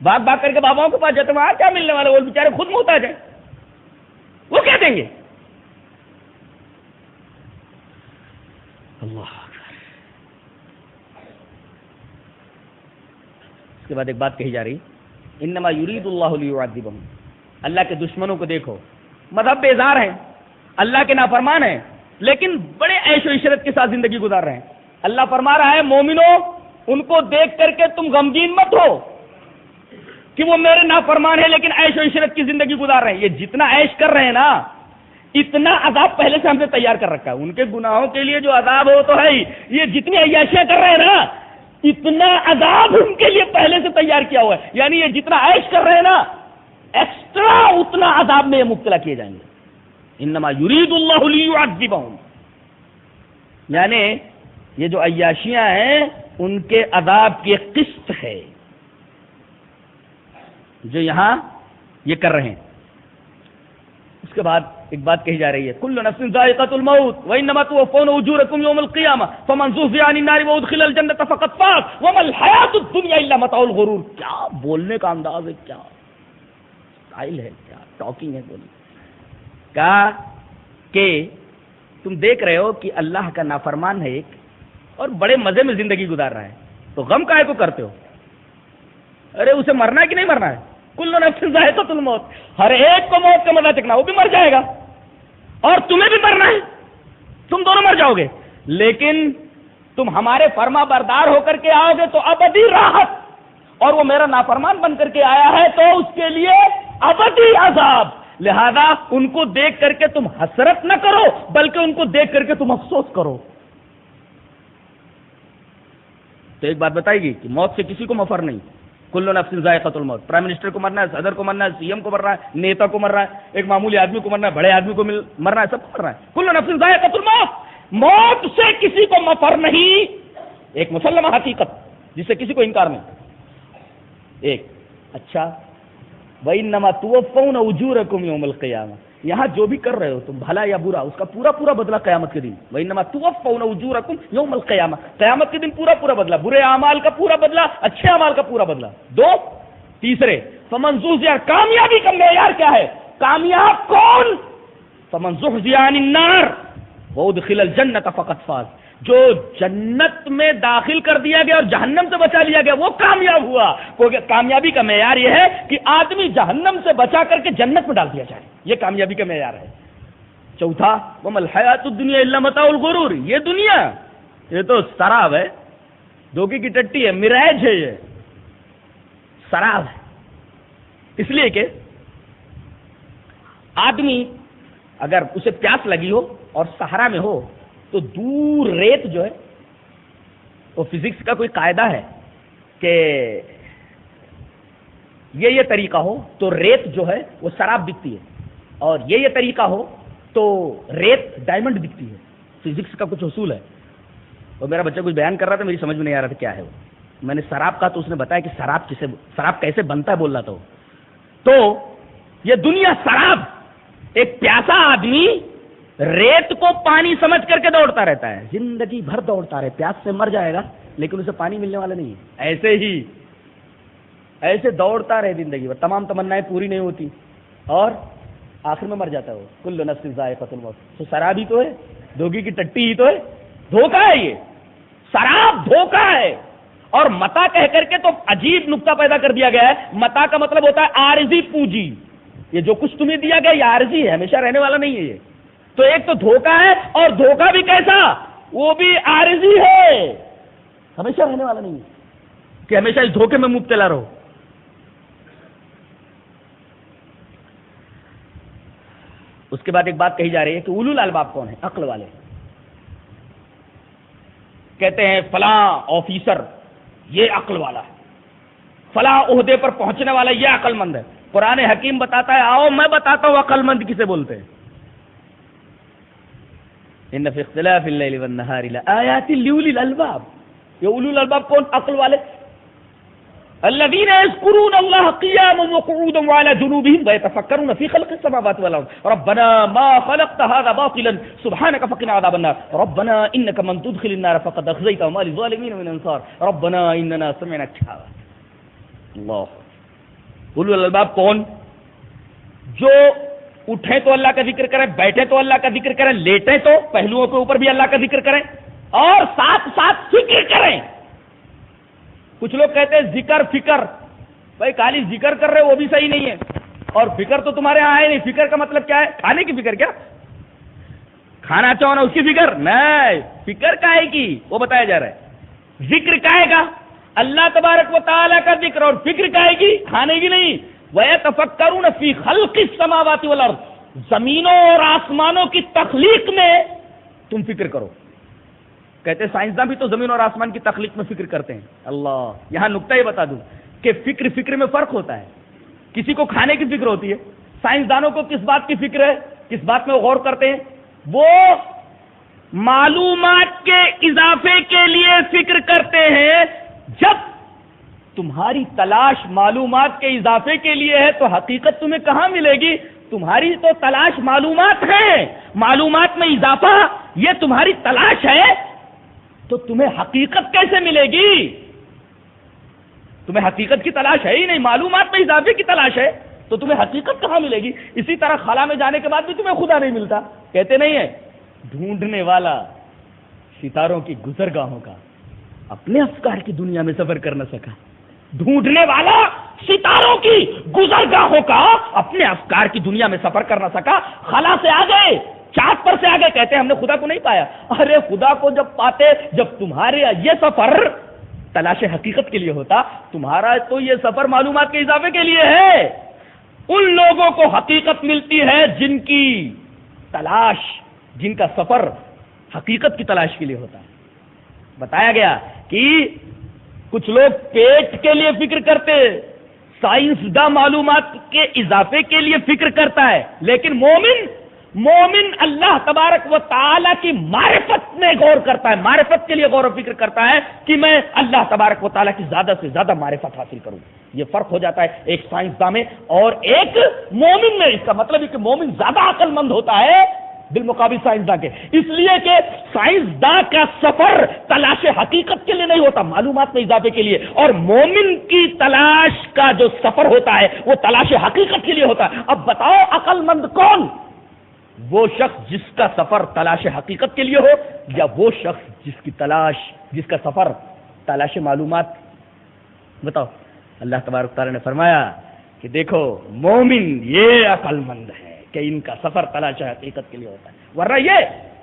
بھاگ بھاگ کر کے باباؤں کے پاس جاتے، وہاں کیا ملنے والا، وہ بیچارے خود محتاج ہیں، وہ کیا دیں گے؟ اللہ کے بعد ایک بات کہی جا رہی انما یرید اللہ لیعذبہم، اللہ کے دشمنوں کو دیکھو، مذہب بیزار ہیں، اللہ کے نافرمان ہیں، لیکن بڑے عیش و عشرت کے ساتھ زندگی گزار رہے ہیں۔ اللہ فرما رہا ہے مومنو ان کو دیکھ کر کے تم غمگین مت ہو کہ وہ میرے نافرمان ہیں لیکن عیش و عشرت کی زندگی گزار رہے ہیں۔ یہ جتنا عیش کر رہے ہیں نا اتنا عذاب پہلے سے ہم نے تیار کر رکھا ہے، ان کے گناہوں کے لیے جو عذاب ہو تو ہے ہی، یہ جتنی عیاشیاں کر رہے ہیں نا اتنا عذاب ان کے لیے پہلے سے تیار کیا ہوا ہے، یعنی یہ جتنا عیش کر رہے ہیں نا ایکسٹرا اتنا عذاب میں مبتلا کیے جائیں گے۔ انما یرید اللہ لیعذبہم، یعنی یہ جو عیاشیاں ہیں ان کے عذاب کی ایک قسط ہے جو یہاں یہ کر رہے ہیں۔ اس کے بعد ایک بات کہی جا رہی ہے کل نفس ذائقۃ الموت وانما توفون اجورکم یوم القیامہ فمن زحزح عن النار وادخل الجنۃ فقد فاز وما الحیاۃ الدنیا الا متاع الغرور۔ کیا بولنے کا انداز ہے، کیا اسٹائل ہے، کیا ٹاکنگ ہے بولنے کا کہ تم دیکھ رہے ہو کہ اللہ کا نافرمان ہے ایک اور بڑے مزے میں زندگی گزار رہا ہے، تو غم کائے کو کرتے ہو؟ ارے اسے مرنا ہے کہ نہیں مرنا ہے؟ کل نفس ذائقۃ الموت، ہر ایک کو موت کا مزہ چکھنا، وہ بھی مر جائے گا اور تمہیں بھی مرنا ہے، تم دونوں مر جاؤ گے، لیکن تم ہمارے فرما بردار ہو کر کے آؤ گے تو ابدی راحت، اور وہ میرا نافرمان بن کر کے آیا ہے تو اس کے لیے ابدی عذاب۔ لہذا ان کو دیکھ کر کے تم حسرت نہ کرو بلکہ ان کو دیکھ کر کے تم افسوس کرو۔ تو ایک بات بتائے گی کہ موت سے کسی کو مفر نہیں، کل نفس ذائقۃ الموت، پرائم منسٹر کو مرنا ہے، صدر کو مرنا ہے، سی ایم کو مرنا ہے، نیتا کو مرنا ہے، ایک معمولی آدمی کو مرنا ہے، بڑے آدمی کو مرنا ہے، سب کو مرنا ہے، کل نفس ذائقۃ الموت، موت سے کسی کو مفر نہیں، ایک مسلمہ حقیقت جس سے کسی کو انکار نہیں۔ ایک اچھا وَإِنَّمَا تُوَفَّوْنَ أُجُورَكُمْ يَوْمَ الْقِيَامَةِ، یہاں جو بھی کر رہے ہو تم بھلا یا برا اس کا پورا پورا بدلہ قیامت کے دن، وَإِنَّمَا تُوَفَّوْنَ أُجُورَكُمْ يَوْمَ الْقِيَامَةِ، قیامت کے دن پورا پورا بدلہ، برے اعمال کا پورا بدلہ، اچھے اعمال کا پورا بدلہ۔ دو تیسرے فمن زحزح، کامیابی کا معیار کیا ہے؟ کامیاب کون؟ فمن زحزح عن النار وادخل الجنۃ فقد فاز، جو جنت میں داخل کر دیا گیا اور جہنم سے بچا لیا گیا وہ کامیاب ہوا۔ کامیابی کا معیار یہ ہے کہ آدمی جہنم سے بچا کر کے جنت میں ڈال دیا جائے، یہ کامیابی کا معیار ہے۔ چوتھا وما الحیاۃ الدنیا الا متاع الغرور، یہ دنیا یہ تو سراب ہے، دھوکے کی ٹٹی ہے، میراج ہے، یہ سراب ہے۔ اس لیے کہ آدمی اگر اسے پیاس لگی ہو اور صحرا میں ہو تو دور ریت جو ہے وہ فزکس کا کوئی قاعدہ ہے کہ یہ طریقہ ہو تو ریت جو ہے وہ شراب دکھتی ہے، اور یہ طریقہ ہو تو ریت ڈائمنڈ دکھتی ہے، فزکس کا کچھ اصول ہے۔ اور میرا بچہ کچھ بیان کر رہا تھا، میری سمجھ میں نہیں آ رہا تھا کیا ہے وہ، میں نے شراب کہا تو اس نے بتایا کہ شراب کیسے بنتا ہے بول رہا تھا وہ۔ تو یہ دنیا شراب، ایک پیاسا آدمی ریت کو پانی سمجھ کر کے دوڑتا رہتا ہے، زندگی بھر دوڑتا رہے، پیاس سے مر جائے گا لیکن اسے پانی ملنے والا نہیں ہے، ایسے دوڑتا رہے زندگی بھر، تمام تمنائیں پوری نہیں ہوتی اور آخر میں مر جاتا ہے وہ۔ کل نفس ذائقۃ الموت، تو شراب ہی تو ہے، دھوکے کی ٹٹی ہی تو ہے، دھوکہ ہے، یہ شراب دھوکہ ہے۔ اور متا کہہ کر کے تو عجیب نقطہ پیدا کر دیا گیا ہے، متا کا مطلب ہوتا ہے عارضی پونجی، یہ جو کچھ تمہیں دیا گیا یہ عارضی ہے، ہمیشہ رہنے والا نہیں ہے یہ۔ تو ایک تو دھوکہ ہے، اور دھوکہ بھی کیسا؟ وہ بھی عارضی ہے، ہمیشہ رہنے والا نہیں ہے کہ ہمیشہ اس دھوکے میں مبتلا رہو۔ اس کے بعد ایک بات کہی جا رہی ہے کہ اولو الالباب کون ہے؟ عقل والے۔ کہتے ہیں فلاں آفیسر یہ عقل والا ہے، فلاں عہدے پر پہنچنے والا یہ عقل مند ہے۔ قرآن حکیم بتاتا ہے، آؤ میں بتاتا ہوں عقل مند کسے بولتے ہیں۔ ان فی اختلاف اللیل والنہار لآیات لأولی الالباب، یہ اولو الالباب کون؟ عقل والے۔ الذین یذکرون اللہ قیاما وقعودا وعلی جنوبہم ویتفکرون فی خلق السماوات والارض ربنا ما خلقت هذا باطلا سبحانک فقنا عذاب النار ربنا انک من تدخل النار فقد اخزیتہ وما للظالمین من انصار ربنا اننا سمعنا کتابا۔ اللہ، اولو الالباب کون؟ جو اٹھیں تو اللہ کا ذکر کریں، بیٹھیں تو اللہ کا ذکر کریں، لیٹیں تو پہلوؤں کے اوپر بھی اللہ کا ذکر کریں، اور ساتھ ساتھ فکر کریں کچھ لوگ کہتے ہیں ذکر فکر، بھائی خالی ذکر کر رہے وہ بھی صحیح نہیں ہے، اور فکر تو تمہارے یہاں ہے نہیں. فکر کا مطلب کیا ہے؟ کھانے کی فکر؟ کیا کھانا اچھا ہونا اس کی فکر؟ نہیں، فکر کاہے کی وہ بتایا جا رہا ہے. ذکر کاہے کا؟ اللہ تبارک و تعالیٰ کا ذکر. اور فکر کاہے کی؟ کھانے کی نہیں. وَيَتَفَكَّرُونَ فِي خَلْقِ السَّمَاوَاتِ وَالْأَرْضِ، زمینوں اور آسمانوں کی تخلیق میں تم فکر کرو. کہتے ہیں سائنسداں بھی تو زمین اور آسمان کی تخلیق میں فکر کرتے ہیں. اللہ، یہاں نکتہ یہ بتا دوں کہ فکر میں فرق ہوتا ہے. کسی کو کھانے کی فکر ہوتی ہے، سائنسدانوں کو کس بات کی فکر ہے، کس بات میں وہ غور کرتے ہیں؟ وہ معلومات کے اضافے کے لیے فکر کرتے ہیں. جب تمہاری تلاش معلومات کے اضافے کے لیے ہے تو حقیقت تمہیں کہاں ملے گی؟ تمہاری تو تلاش معلومات ہے، معلومات میں اضافہ یہ تمہاری تلاش ہے، تو تمہیں حقیقت کیسے ملے گی؟ تمہیں حقیقت کی تلاش ہے ہی نہیں، معلومات میں اضافے کی تلاش ہے، تو تمہیں حقیقت کہاں ملے گی؟ اسی طرح خلا میں جانے کے بعد بھی تمہیں خدا نہیں ملتا. کہتے نہیں ہے ڈھونڈنے والا ستاروں کی گزرگاہوں کا اپنے افکار کی دنیا میں سفر کر نہ سکا. ڈھونڈنے والا ستاروں کی گزرگاہوں کا اپنے افکار کی دنیا میں سفر کر نہ سکا. خلا سے آ گئے، چاند پر سے آ گئے، کہتے ہیں ہم نے خدا کو نہیں پایا. ارے خدا کو جب پاتے، جب تمہارے یہ سفر تلاش حقیقت کے لیے ہوتا، تمہارا تو یہ سفر معلومات کے اضافے کے لیے ہے. ان لوگوں کو حقیقت ملتی ہے جن کی تلاش، جن کا سفر حقیقت کی تلاش کے لیے ہوتا ہے. بتایا گیا کہ کچھ لوگ پیٹ کے لیے فکر کرتے، سائنسداں معلومات کے اضافے کے لیے فکر کرتا ہے، لیکن مومن اللہ تبارک و تعالیٰ کی معرفت میں غور کرتا ہے، معرفت کے لیے غور و فکر کرتا ہے کہ میں اللہ تبارک و تعالیٰ کی زیادہ سے زیادہ معرفت حاصل کروں. یہ فرق ہو جاتا ہے ایک سائنسداں میں اور ایک مومن میں. اس کا مطلب ہے کہ مومن زیادہ عقل مند ہوتا ہے بالمقابل سائنسداں کے، اس لیے کہ سائنسداں کا سفر تلاش حقیقت کے لیے نہیں ہوتا، معلومات میں اضافے کے لیے، اور مومن کی تلاش کا جو سفر ہوتا ہے وہ تلاش حقیقت کے لیے ہوتا ہے. اب بتاؤ عقل مند کون؟ وہ شخص جس کا سفر تلاش حقیقت کے لیے ہو، یا وہ شخص جس کا سفر تلاش معلومات؟ بتاؤ. اللہ تبارک تعالیٰ نے فرمایا کہ دیکھو مومن یہ عقل مند ہے کہ ان کا سفر تلاش حقیقت کے لیے ہوتا ہے. ورنہ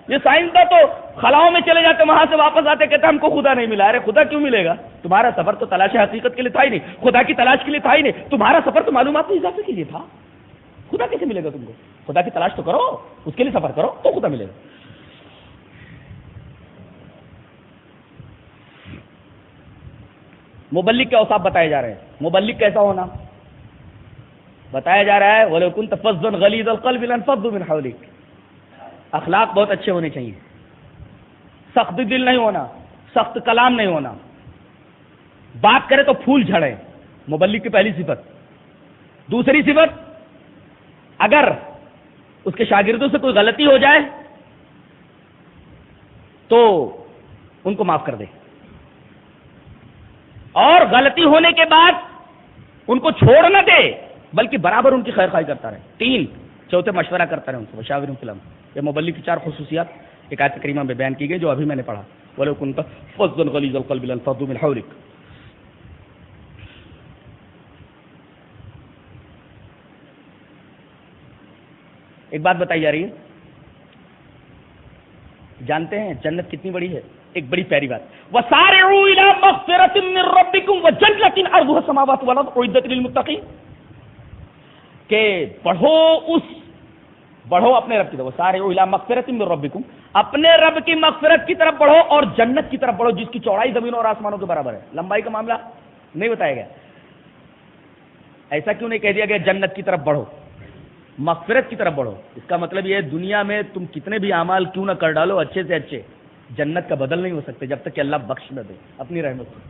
یہ سائنسداں تو خلاؤں میں چلے جاتے، وہاں سے واپس آتے، کہتے ہم کو خدا نہیں ملا. ارے خدا کیوں ملے گا؟ تمہارا سفر تو تلاش حقیقت کے لیے تھا ہی نہیں، خدا کی تلاش کے لیے تھا ہی نہیں. تمہارا سفر تو معلومات میں اضافے کے لیے تھا. خدا کیسے ملے گا تم کو؟ خدا کی تلاش تو کرو، اس کے لیے سفر کرو تو خدا ملے گا. مبلغ کے اوصاف بتائے جا رہے ہیں. مبلغ کیسا ہونا بتایا جا رہا ہے. وَلَوْ كُنْتَ فَظًّا غَلِيظَ الْقَلْبِ لَانفَضُّوا مِنْ حَوْلِكَ. اخلاق بہت اچھے ہونے چاہیے، سخت دل نہیں ہونا، سخت کلام نہیں ہونا، بات کرے تو پھول جھڑے. مبلغ کی پہلی صفت. دوسری صفت، اگر اس کے شاگردوں سے کوئی غلطی ہو جائے تو ان کو معاف کر دے، اور غلطی ہونے کے بعد ان کو چھوڑ نہ دے بلکہ برابر ان کی خیر خواہی کرتا رہے. 3 چوتھے مشورہ کرتا رہے ان سے. وشاورہم فی الامر. یہ مبلغ کی 4 خصوصیات ایک آیت کریمہ میں بیان کی گئی جو ابھی میں نے پڑھا. وَلَوْ كُنْتَ فَظًّا غَلِيظَ الْقَلْبِ لَانفَضُّوا مِنْ حَوْلِكَ. ایک بات بتائی جا رہی ہے، جانتے ہیں جنت کتنی بڑی ہے؟ ایک بڑی پیاری بات. وَسَارِعُوا إِلَىٰ مَغْفِرَةٍ مِّن رَّبِّكُمْ وَجَنَّةٍ عَرْضُهَا السَّمَاوَاتُ وَالْأَرْضُ أُعِدَّتْ لِلْمُتَّقِينَ. کہ بڑھو اپنے رب کی طرف. وَسَارِعُوا إِلَىٰ مَغْفِرَةٍ مِّن رَّبِّكُمْ، اپنے رب کی مغفرت کی طرف بڑھو اور جنت کی طرف بڑھو جس کی چوڑائی زمینوں اور آسمانوں کے برابر ہے. لمبائی کا معاملہ نہیں بتایا گیا. ایسا کیوں نہیں کہہ دیا گیا جنت کی طرف بڑھو، مغفرت کی طرف بڑھو؟ اس کا مطلب یہ دنیا میں تم کتنے بھی اعمال کیوں نہ کر ڈالو اچھے سے اچھے، جنت کا بدل نہیں ہو سکتے جب تک کہ اللہ بخش نہ دے اپنی رحمت سے.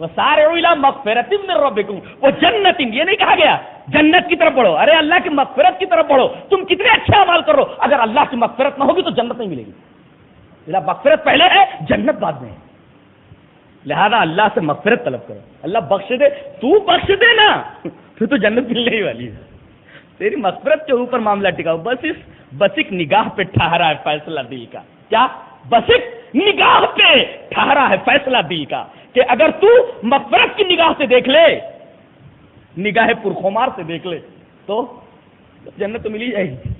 وَسَارِعُوا إِلَىٰ مَغْفِرَةٍ مِّن رَّبِّكُمْ وَجَنَّةٍ. یہ نہیں کہا گیا جنت کی طرف بڑھو. ارے اللہ کی مغفرت کی طرف بڑھو. تم کتنے اچھے اعمال کرو، اگر اللہ کی مغفرت نہ ہوگی تو جنت نہیں ملے گی. مغفرت پہلے ہے، جنت بعد میں ہے. لہذا اللہ سے مغفرت طلب کرو. اللہ بخش دے، تو بخش دے نا، پھر تو جنت ملنے ہی والی ہے. تیری مغفرت کے اوپر معاملہ ٹکاؤ. بس ایک نگاہ پہ ٹھہرا ہے فیصلہ دل کا. کیا؟ بس ایک نگاہ پہ ٹھہرا ہے فیصلہ دل کا کہ اگر تو مغفرت کی نگاہ سے دیکھ لے، نگاہ پرخمار سے دیکھ لے، تو جنت تو ملی جائے گی.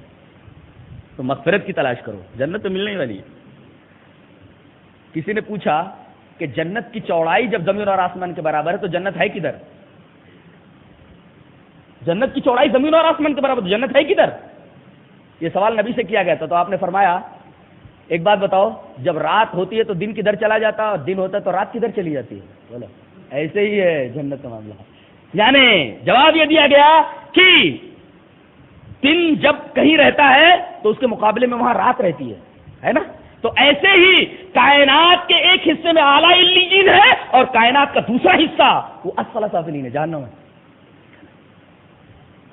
تو مغفرت کی تلاش کرو، جنت تو ملنے والی ہے. کسی نے پوچھا کہ جنت کی چوڑائی جب زمین اور آسمان کے برابر ہے تو جنت ہے کدھر؟ جنت کی چوڑائی زمین اور آسمان کے برابر، تو جنت ہے کدھر؟ یہ سوال نبی سے کیا گیا تھا. تو آپ نے فرمایا ایک بات بتاؤ، جب رات ہوتی ہے تو دن کدھر چلا جاتا ہے، اور دن ہوتا ہے تو رات کدھر چلی جاتی ہے؟ بولو. ایسے ہی ہے جنت کا معاملہ. یعنی جواب یہ دیا گیا کہ دن جب کہیں رہتا ہے تو اس کے مقابلے میں وہاں رات رہتی ہے نا. تو ایسے ہی کائنات کے ایک حصے میں اعلیٰ علیین ہے اور کائنات کا دوسرا حصہ وہ اسفل سافلین ہے، جہنم ہے.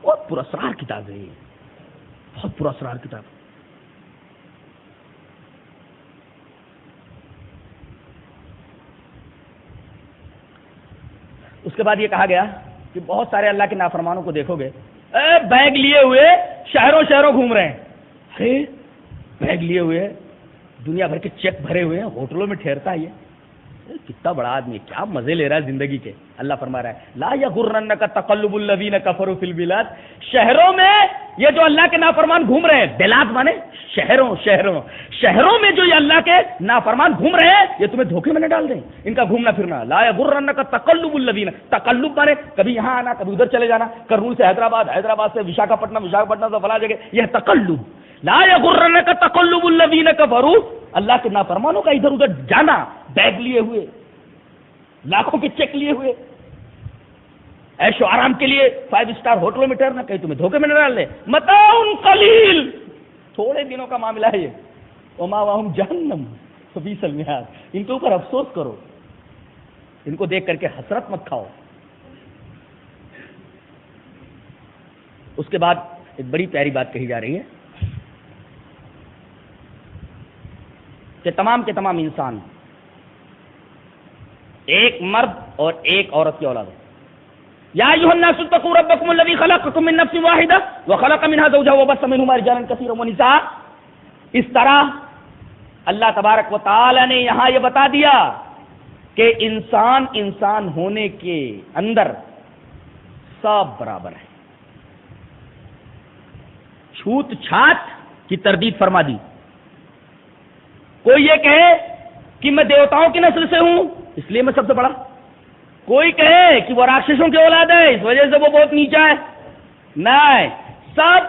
بہت پراسرار کتاب ہے یہ، بہت پراسرار کتاب. اس کے بعد یہ کہا گیا کہ بہت سارے اللہ کے نافرمانوں کو دیکھو گے بیگ لیے ہوئے شہروں شہروں گھوم رہے ہیں. بیگ لیے ہوئے، دنیا بھر کے چیک بھرے ہوئے ہیں، ہوٹلوں میں ٹھہرتا ہے. یہ کتنا بڑا آدمی ہے، کیا مزے لے رہا ہے زندگی کے. اللہ فرما رہا ہے لا یغرنک تقلب الذین کفروا فی البلاد. شہروں میں یہ جو اللہ کے نافرمان گھوم رہے ہیں، بلاد مانے شہروں میں جو یہ اللہ کے نافرمان گھوم رہے ہیں، یہ تمہیں دھوکے میں نہ ڈال دیں. ان کا گھومنا پھرنا لا یغرنک تقلب الذین، تقلب مانے کبھی یہاں آنا کبھی ادھر چلے جانا، کرنول سے حیدرآباد سے وشاکھاپٹنم سے فلاں جگہ، یہ تقلب. لا یغرنک تقلب الذین کفروا، اللہ کے نافرمانوں کا ادھر ادھر جانا، بیگ لیے ہوئے، لاکھوں کے چیک لیے ہوئے، عیش و آرام کے لیے 5 اسٹار ہوٹلوں میں ٹھہرنا، کہیں تمہیں دھوکے میں نہ ڈال لے. متاع قلیل، تھوڑے دنوں کا معاملہ ہے یہ. ومأواہم جہنم وبئس المہاد. ان کے اوپر افسوس کرو، ان کو دیکھ کر کے حسرت مت کھاؤ. اس کے بعد ایک بڑی پیاری بات کہی جا رہی ہے کہ تمام کے تمام انسان ایک مرد اور ایک عورت کی اولاد ہے. یا ایھا الناس اتقوا ربکم الذی خلقکم من نفس واحدہ وخلق منها زوجها وبث منهما رجالا کثیرا ونساء. اس طرح اللہ تبارک و تعالی نے یہاں یہ بتا دیا کہ انسان ہونے کے اندر سب برابر ہے. چھوت چھات کی تردید فرما دی. کوئی یہ کہے کہ میں دیوتاؤں کی نسل سے ہوں اس لیے میں سب سے بڑا، کوئی کہے کہ وہ راکشسوں کی اولاد ہے اس وجہ سے وہ بہت نیچا ہے. نہیں، سب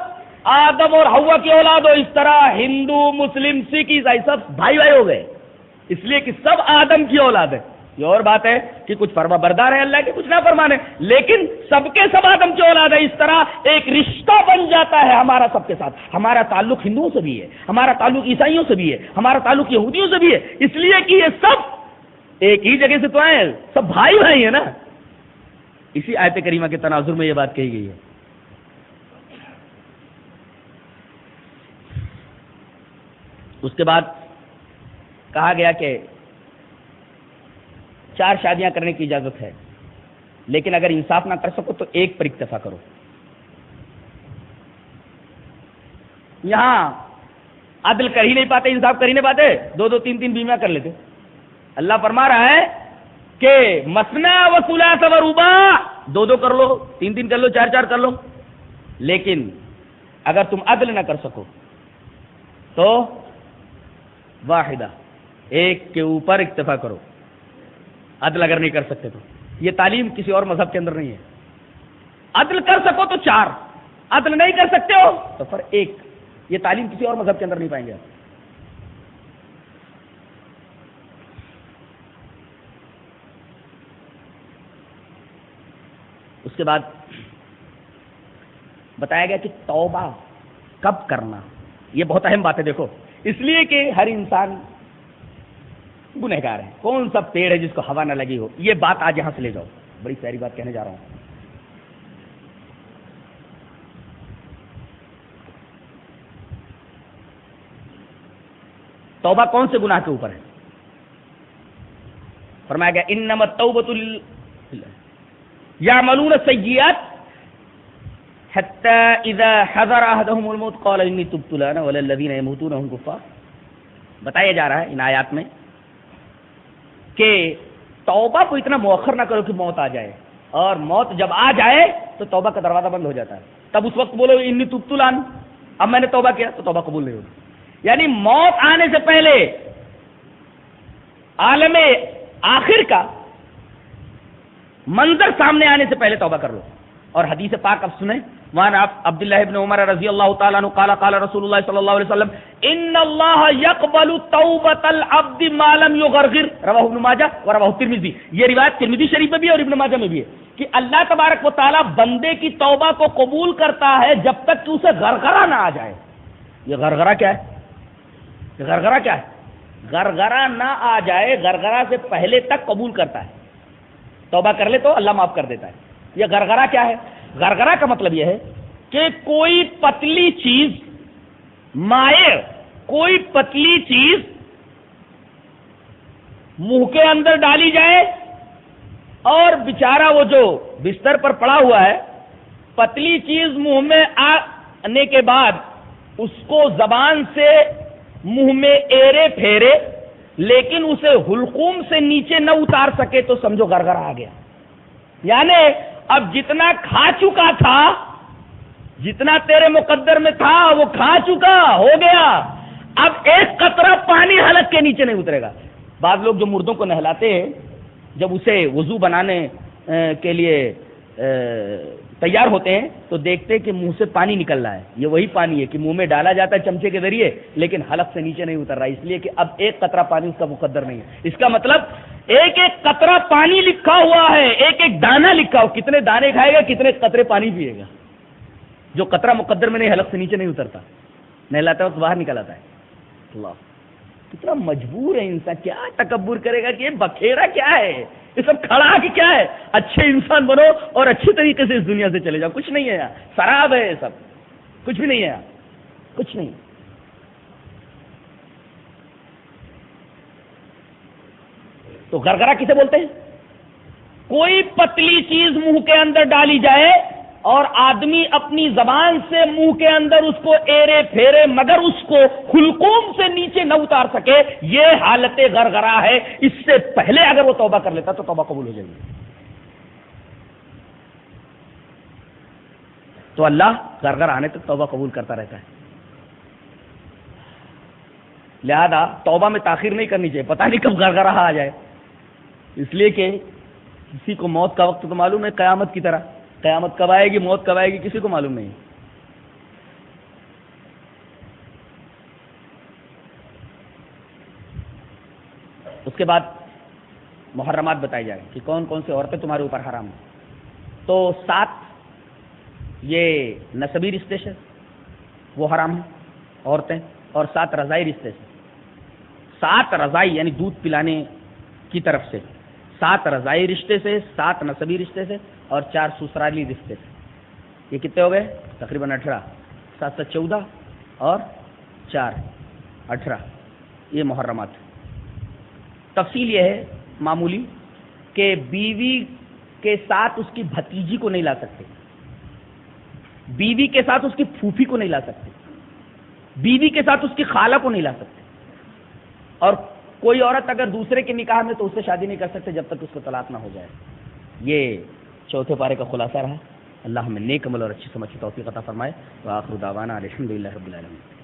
آدم اور حوا کی اولاد ہو. اس طرح ہندو مسلم سکھ عیسائی سب بھائی ہو گئے اس لیے کہ سب آدم کی اولاد ہے. یہ اور بات ہے کہ کچھ فرما بردار ہے اللہ کے، کچھ نہ فرمانے، لیکن سب کے سب آدم کی اولاد ہے. اس طرح ایک رشتہ بن جاتا ہے ہمارا سب کے ساتھ. ہمارا تعلق ہندوؤں سے بھی ہے، ہمارا تعلق عیسائیوں سے بھی ہے، ہمارا تعلق یہودیوں سے بھی ہے، اس لیے کہ یہ سب ایک ہی جگہ سے تو آئے ہیں، سب بھائی بھائی ہیں نا. اسی آیت کریمہ کے تناظر میں یہ بات کہی گئی ہے. اس کے بعد کہا گیا کہ 4 شادیاں کرنے کی اجازت ہے، لیکن اگر انصاف نہ کر سکو تو ایک پر اکتفا کرو. یہاں عدل کر ہی نہیں پاتے، انصاف کر ہی نہیں پاتے، 2 3 بیویاں کر لیتے. اللہ فرما رہا ہے کہ مثنی و ثلاث و رباع، 2 کر لو، 3 کر لو، 4 کر لو. لیکن اگر تم عدل نہ کر سکو تو واحدہ، ایک کے اوپر اکتفا کرو. عدل اگر نہیں کر سکتے تو یہ تعلیم کسی اور مذہب کے اندر نہیں ہے. عدل کر سکو تو 4، عدل نہیں کر سکتے ہو تو پھر 1. یہ تعلیم کسی اور مذہب کے اندر نہیں پائیں گے. اس کے بعد بتایا گیا کہ توبہ کب کرنا، یہ بہت اہم بات ہے. دیکھو، اس لیے کہ ہر انسان گنہگار ہے. کون سا پیڑ ہے جس کو ہوا نہ لگی ہو؟ یہ بات آج یہاں سے لے جاؤ، بڑی پیاری بات کہنے جا رہا ہوں. توبہ کون سے گناہ کے اوپر ہے؟ فرمایا گیا انما التوبۃ یعملون السیئات حتی اذا حضر احدهم الموت قال انی تبت الان ولا الذین یموتون وهم کفار. بتایا جا رہا ہے ان آیات میں کہ توبہ کو اتنا مؤخر نہ کرو کہ موت آ جائے، اور موت جب آ جائے تو توبہ کا دروازہ بند ہو جاتا ہے، تب اس وقت بولو انی تبت الآن، اب میں نے توبہ کیا تو توبہ قبول نہیں ہوگی۔ یعنی موت آنے سے پہلے، عالم آخر کا منظر سامنے آنے سے پہلے توبہ کر لو۔ اور حدیث پاک اب سنیں، وہاں عبداللہ ابن عمر رضی اللہ تعالیٰ عنہ قال قال رسول اللہ صلی اللہ علیہ وسلم ان اللہ یقبل توبۃ العبد ما لم یغرغر، رواہ ابن ماجہ و رواہ ترمذی۔ یہ روایت ترمذی شریف میں بھی ہے اور ابن ماجہ میں بھی ہے کہ اللہ تبارک و تعالیٰ بندے کی توبہ کو قبول کرتا ہے جب تک کہ اسے غرغرہ نہ آ جائے۔ یہ غرغرہ کیا ہے؟ یہ غرغرہ کیا ہے؟ غرغرہ نہ آ جائے، غرغرہ سے پہلے تک قبول کرتا ہے، توبہ کر لے تو اللہ معاف کر دیتا ہے۔ یہ غرغرہ کیا ہے؟ غرغرہ کا مطلب یہ ہے کہ کوئی پتلی چیز، مائع کوئی پتلی چیز منہ کے اندر ڈالی جائے اور بیچارہ وہ جو بستر پر پڑا ہوا ہے، پتلی چیز منہ میں آنے کے بعد اس کو زبان سے منہ میں ایرے پھیرے لیکن اسے حلقوم سے نیچے نہ اتار سکے تو سمجھو غرغرہ آ گیا۔ یعنی اب جتنا کھا چکا تھا، جتنا تیرے مقدر میں تھا وہ کھا چکا ہو گیا، اب ایک قطرہ پانی حلق کے نیچے نہیں اترے گا۔ بعض لوگ جو مردوں کو نہلاتے ہیں، جب اسے وضو بنانے کے لیے تیار ہوتے ہیں تو دیکھتے ہیں کہ منہ سے پانی نکل رہا ہے، یہ وہی پانی ہے کہ منہ میں ڈالا جاتا ہے چمچے کے ذریعے لیکن حلق سے نیچے نہیں اتر رہا، اس لیے کہ اب ایک قطرہ پانی اس کا مقدر نہیں ہے۔ اس کا مطلب ایک ایک قطرہ پانی لکھا ہوا ہے، ایک ایک دانہ لکھا ہو، کتنے دانے کھائے گا، کتنے قطرے پانی پیے گا۔ جو قطرہ مقدر میں نہیں، حلق سے نیچے نہیں اترتا، نہلاتا ہے تو باہر نکل آتا ہے۔ اللہ، کتنا مجبور ہے انسان، کیا تکبر کرے گا کہ یہ بکھیرا کیا ہے، یہ سب کھڑا کہ کیا ہے، اچھے انسان بنو اور اچھے طریقے سے اس دنیا سے چلے جاؤ۔ کچھ نہیں ہے یہاں، شراب ہے یہ سب، کچھ بھی نہیں ہے یہاں، کچھ نہیں۔ تو غرغرہ کسے بولتے ہیں؟ کوئی پتلی چیز منہ کے اندر ڈالی جائے اور آدمی اپنی زبان سے منہ کے اندر اس کو ایرے پھیرے مگر اس کو حلقوم سے نیچے نہ اتار سکے، یہ حالت غرغرہ ہے۔ اس سے پہلے اگر وہ توبہ کر لیتا تو توبہ قبول ہو جائے گی۔ تو اللہ غرغرہ آنے تک توبہ قبول کرتا رہتا ہے، لہذا توبہ میں تاخیر نہیں کرنی چاہیے، پتہ نہیں کب غرغرہ آ جائے، اس لیے کہ کسی کو موت کا وقت تو معلوم ہے، قیامت کی طرح قیامت کب آئے گی، موت کب آئے گی، کسی کو معلوم نہیں۔ اس کے بعد محرمات بتائی جائیں کہ کون کون سی عورتیں تمہارے اوپر حرام ہیں۔ تو 7 یہ نسبی رشتے سے وہ حرام ہیں عورتیں، اور 7 رضائی رشتے سے، 7 رضائی یعنی دودھ پلانے کی طرف سے، 7 رضائی رشتے سے، 7 نسبی رشتے سے اور 4 سسرالی رشتے سے۔ یہ کتنے ہو گئے؟ تقریباً 18، 7 سے 14 اور 4 18، یہ محرمات۔ تفصیل یہ ہے معمولی کہ بیوی کے ساتھ اس کی بھتیجی کو نہیں لا سکتے، بیوی کے ساتھ اس کی پھوپھی کو نہیں لا سکتے، بیوی کے ساتھ اس کی خالہ کو نہیں لا سکتے، اور کوئی عورت اگر دوسرے کے نکاح میں تو اس سے شادی نہیں کر سکتے جب تک اس کو طلاق نہ ہو جائے۔ یہ چوتھے پارے کا خلاصہ رہا۔ اللہ ہمیں نیک عمل اور اچھی سمجھ کی توفیق عطا فرمائے۔ وآخر دعوانا الحمدللہ رب العالمین۔